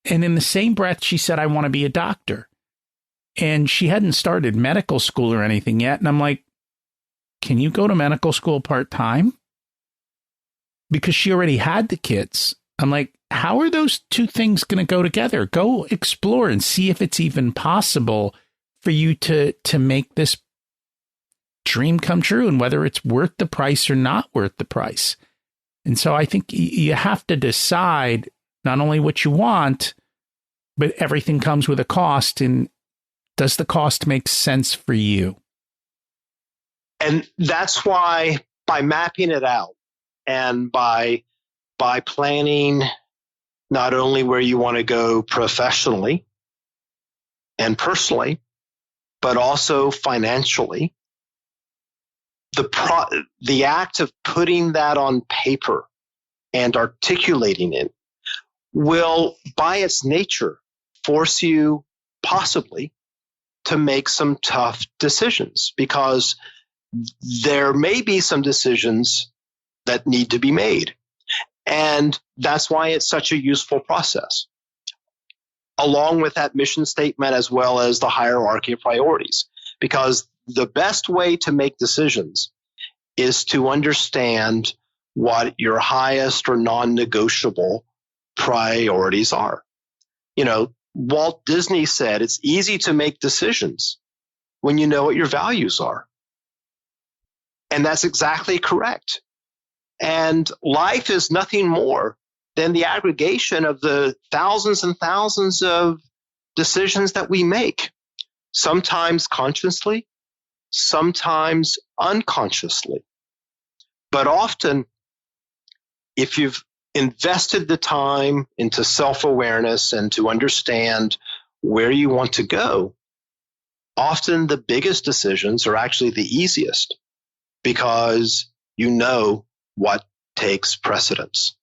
And in the same breath, she said, I want to be a doctor. And she hadn't started medical school or anything yet. And I'm like, can you go to medical school part-time? Because she already had the kids. I'm like, how are those two things going to go together? Go explore and see if it's even possible for you to make this dream come true, and whether it's worth the price or not worth the price. And so I think you have to decide not only what you want, but everything comes with a cost. And does the cost make sense for you? And that's why by mapping it out and by planning not only where you want to go professionally and personally, but also financially, the act of putting that on paper and articulating it will, by its nature, force you possibly to make some tough decisions, because there may be some decisions that need to be made. And that's why it's such a useful process, along with that mission statement as well as the hierarchy of priorities. Because the best way to make decisions is to understand what your highest or non-negotiable priorities are. Walt Disney said it's easy to make decisions when you know what your values are. And that's exactly correct. And life is nothing more than the aggregation of the thousands and thousands of decisions that we make, sometimes consciously, sometimes unconsciously. But often, if you've invested the time into self-awareness and to understand where you want to go, often the biggest decisions are actually the easiest because you know what takes precedence.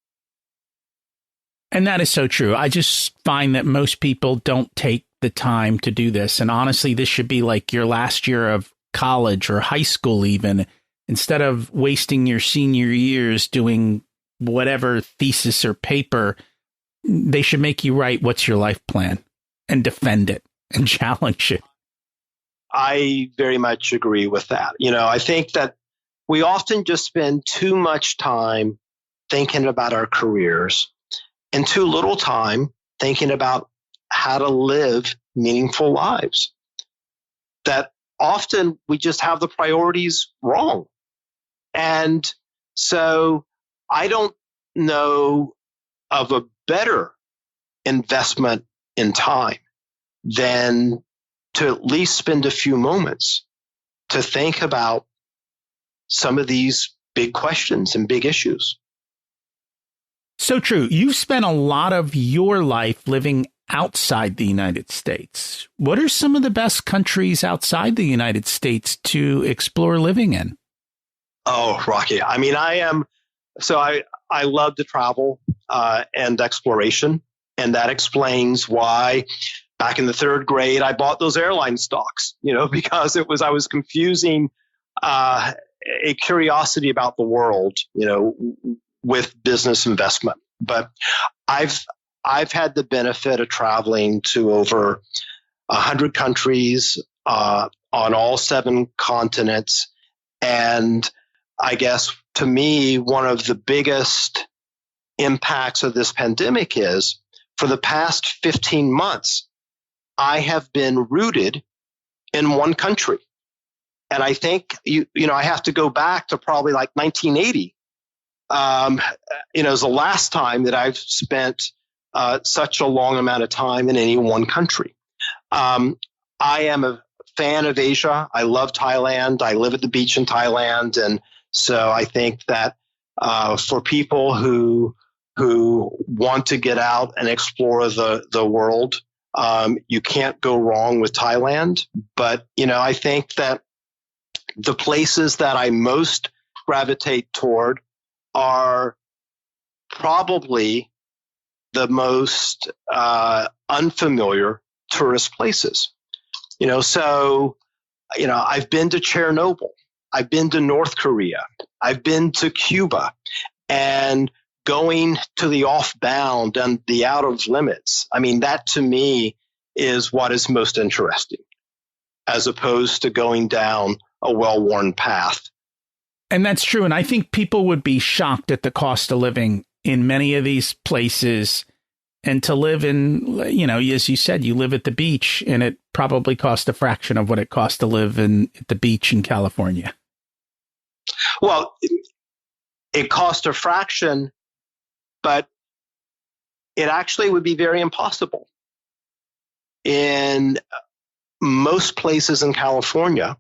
And that is so true. I just find that most people don't take the time to do this. And honestly, this should be like your last year of college or high school even. Instead of wasting your senior years doing whatever thesis or paper, they should make you write what's your life plan and defend it and challenge it. I very much agree with that. I think that we often just spend too much time thinking about our careers and too little time thinking about how to live meaningful lives. That often we just have the priorities wrong. And so I don't know of a better investment in time than to at least spend a few moments to think about some of these big questions and big issues. So true. You've spent a lot of your life living outside the United States. What are some of the best countries outside the United States to explore living in? Oh, Rocky. I mean, I love to travel and exploration. And that explains why back in the third grade, I bought those airline stocks, because I was confusing a curiosity about the world, with business investment. But I've had the benefit of traveling to over 100 countries on all 7 continents. And I guess to me, one of the biggest impacts of this pandemic is for the past 15 months, I have been rooted in one country. And I think, I have to go back to probably like 1980. It's the last time that I've spent such a long amount of time in any one country. I am a fan of Asia. I love Thailand. I live at the beach in Thailand. And so I think that for people who want to get out and explore the world, you can't go wrong with Thailand. But, I think that the places that I most gravitate toward are probably the most unfamiliar tourist places. I've been to Chernobyl. I've been to North Korea. I've been to Cuba, and going to the off-bound and the out of limits. I mean, that to me is what is most interesting, as opposed to going down a well-worn path. And that's true. And I think people would be shocked at the cost of living in many of these places. And to live in, as you said, you live at the beach, and it probably costs a fraction of what it costs to live at the beach in California. Well, it costs a fraction, but it actually would be very impossible in most places in California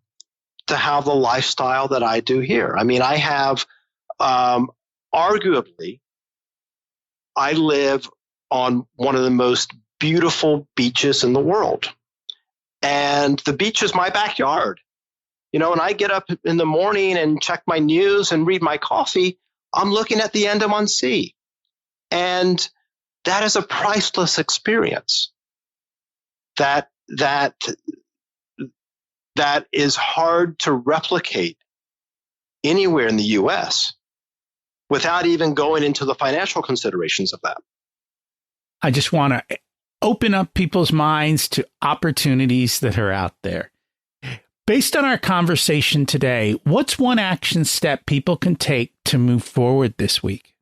to have the lifestyle that I do here. I mean, I have, arguably, I live on one of the most beautiful beaches in the world. And the beach is my backyard. When I get up in the morning and check my news and read my coffee, I'm looking at the Andaman Sea. And that is a priceless experience that is hard to replicate anywhere in the U.S. without even going into the financial considerations of that. I just want to open up people's minds to opportunities that are out there. Based on our conversation today, what's one action step people can take to move forward this week?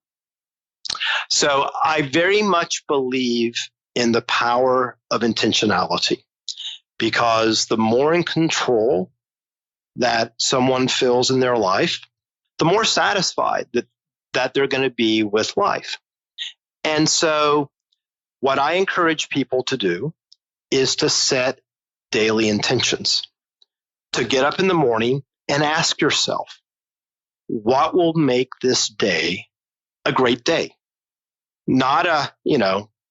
So I very much believe in the power of intentionality, because the more in control that someone feels in their life, the more satisfied that they're going to be with life. And so what I encourage people to do is to set daily intentions, to get up in the morning and ask yourself, what will make this day a great day? Not a,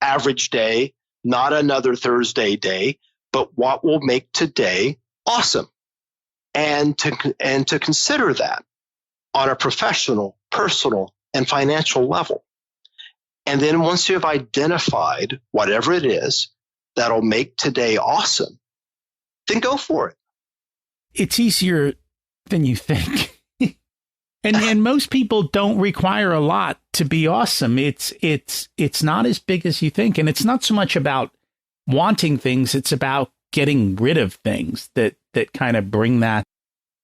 average day, not another Thursday day, but what will make today awesome? And to consider that on a professional, personal, and financial level. And then once you have identified whatever it is that'll make today awesome, then go for it. It's easier than you think. And most people don't require a lot to be awesome. It's not as big as you think. And it's not so much about wanting things. It's about getting rid of things that kind of bring that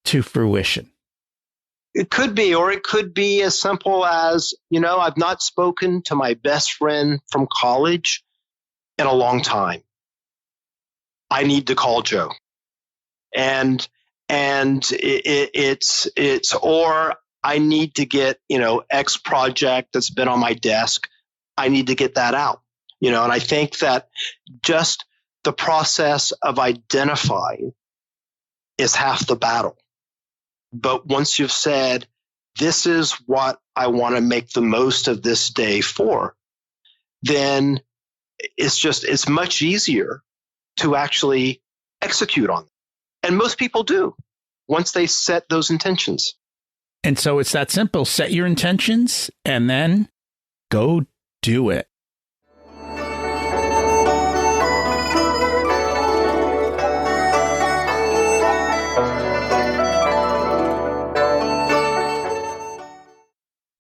to fruition. It could be, or it could be as simple as, I've not spoken to my best friend from college in a long time. I need to call Joe. And it's, or I need to get, X project that's been on my desk. I need to get that out, and I think that just the process of identifying is half the battle. But once you've said, this is what I want to make the most of this day for, then it's much easier to actually execute on it. And most people do once they set those intentions. And so it's that simple. Set your intentions and then go do it.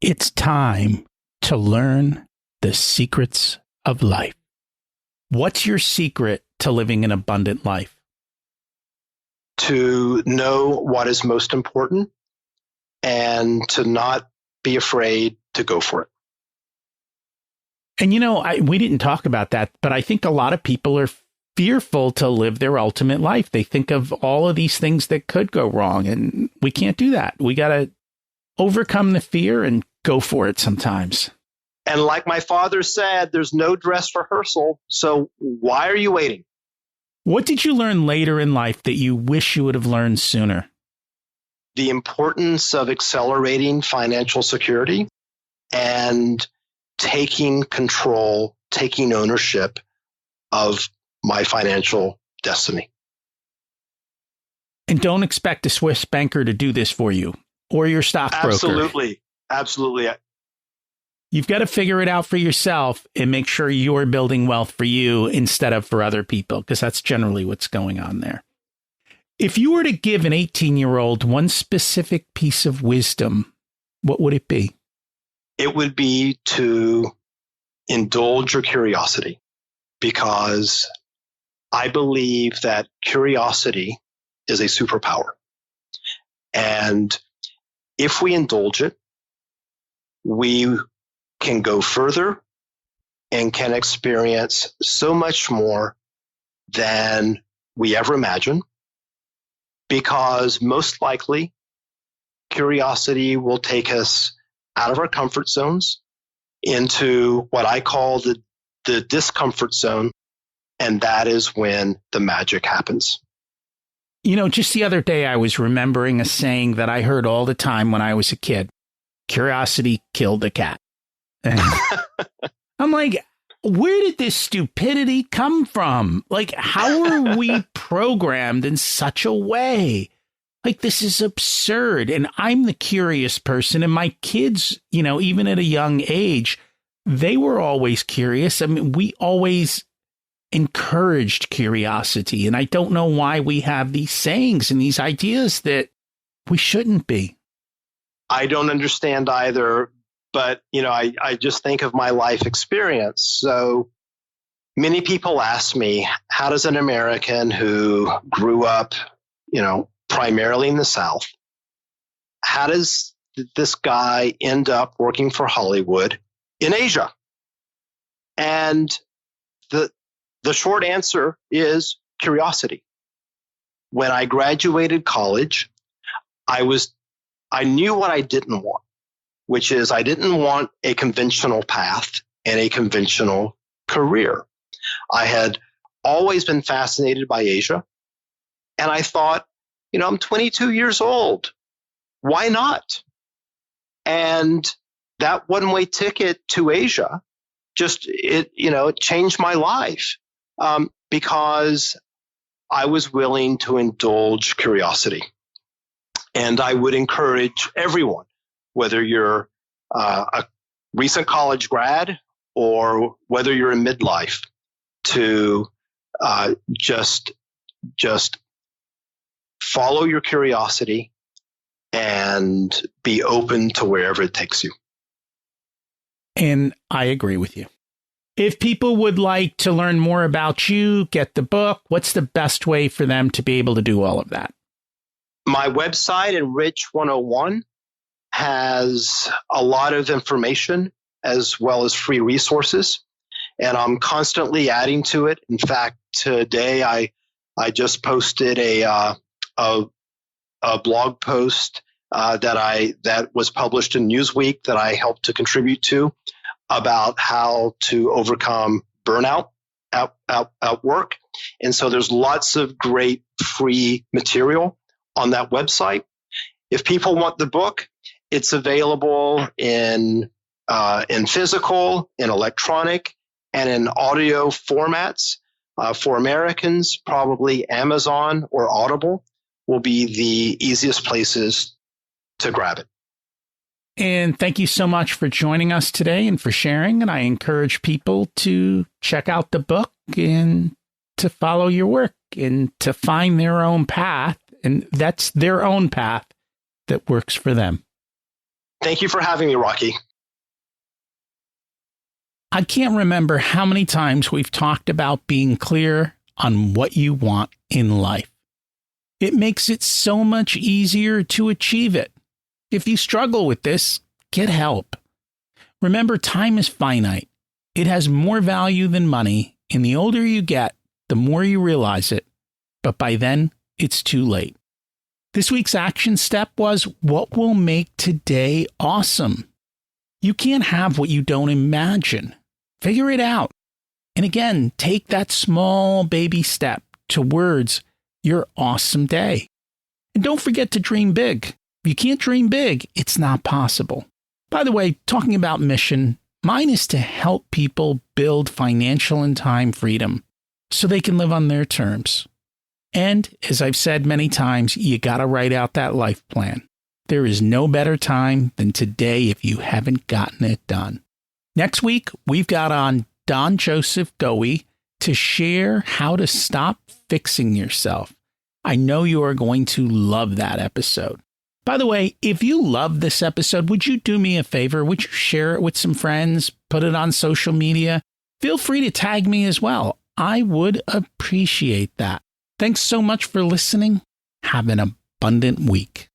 It's time to learn the secrets of life. What's your secret to living an abundant life? To know what is most important and to not be afraid to go for it. And we didn't talk about that, but I think a lot of people are fearful to live their ultimate life. They think of all of these things that could go wrong, and we can't do that. We got to overcome the fear and go for it sometimes. And like my father said, there's no dress rehearsal. So why are you waiting? What did you learn later in life that you wish you would have learned sooner? The importance of accelerating financial security and taking control, taking ownership of my financial destiny. And don't expect a Swiss banker to do this for you or your stockbroker. Absolutely. You've got to figure it out for yourself and make sure you're building wealth for you instead of for other people, because that's generally what's going on there. If you were to give an 18-year-old one specific piece of wisdom, what would it be? It would be to indulge your curiosity, because I believe that curiosity is a superpower. And if we indulge it, we can go further and can experience so much more than we ever imagined, because most likely curiosity will take us out of our comfort zones into what I call the discomfort zone, and that is when the magic happens. Just the other day, I was remembering a saying that I heard all the time when I was a kid. Curiosity killed the cat. And I'm like, where did this stupidity come from? Like, how are we programmed in such a way? Like, this is absurd. And I'm the curious person. And my kids, even at a young age, they were always curious. I mean, we always encouraged curiosity. And I don't know why we have these sayings and these ideas that we shouldn't be. I don't understand either, but, I just think of my life experience. So many people ask me, how does an American who grew up, primarily in the South, how does this guy end up working for Hollywood in Asia? And the short answer is curiosity. When I graduated college, I knew what I didn't want, which is I didn't want a conventional path and a conventional career. I had always been fascinated by Asia. And I thought, I'm 22 years old. Why not? And that one-way ticket to Asia it changed my life because I was willing to indulge curiosity. And I would encourage everyone, whether you're a recent college grad or whether you're in midlife, to just follow your curiosity and be open to wherever it takes you. And I agree with you. If people would like to learn more about you, get the book, what's the best way for them to be able to do all of that? My website, ENRICH 101, has a lot of information as well as free resources, and I'm constantly adding to it. In fact, today I just posted a blog post that was published in Newsweek that I helped to contribute to about how to overcome burnout at work. And so there's lots of great free material on that website. If people want the book, it's available in physical, in electronic, and in audio formats. For Americans, probably Amazon or Audible will be the easiest places to grab it. And thank you so much for joining us today and for sharing. And I encourage people to check out the book and to follow your work and to find their own path. And that's their own path that works for them. Thank you for having me, Rocky. I can't remember how many times we've talked about being clear on what you want in life. It makes it so much easier to achieve it. If you struggle with this, get help. Remember, time is finite. It has more value than money, and the older you get, the more you realize it. But by then, it's too late. This week's action step was, what will make today awesome? You can't have what you don't imagine. Figure it out. And again, take that small baby step towards your awesome day. And don't forget to dream big. If you can't dream big, it's not possible. By the way, talking about mission, mine is to help people build financial and time freedom so they can live on their terms. And as I've said many times, you got to write out that life plan. There is no better time than today if you haven't gotten it done. Next week, we've got on Don Joseph Goey to share how to stop fixing yourself. I know you are going to love that episode. By the way, if you love this episode, would you do me a favor? Would you share it with some friends? Put it on social media? Feel free to tag me as well. I would appreciate that. Thanks so much for listening. Have an abundant week.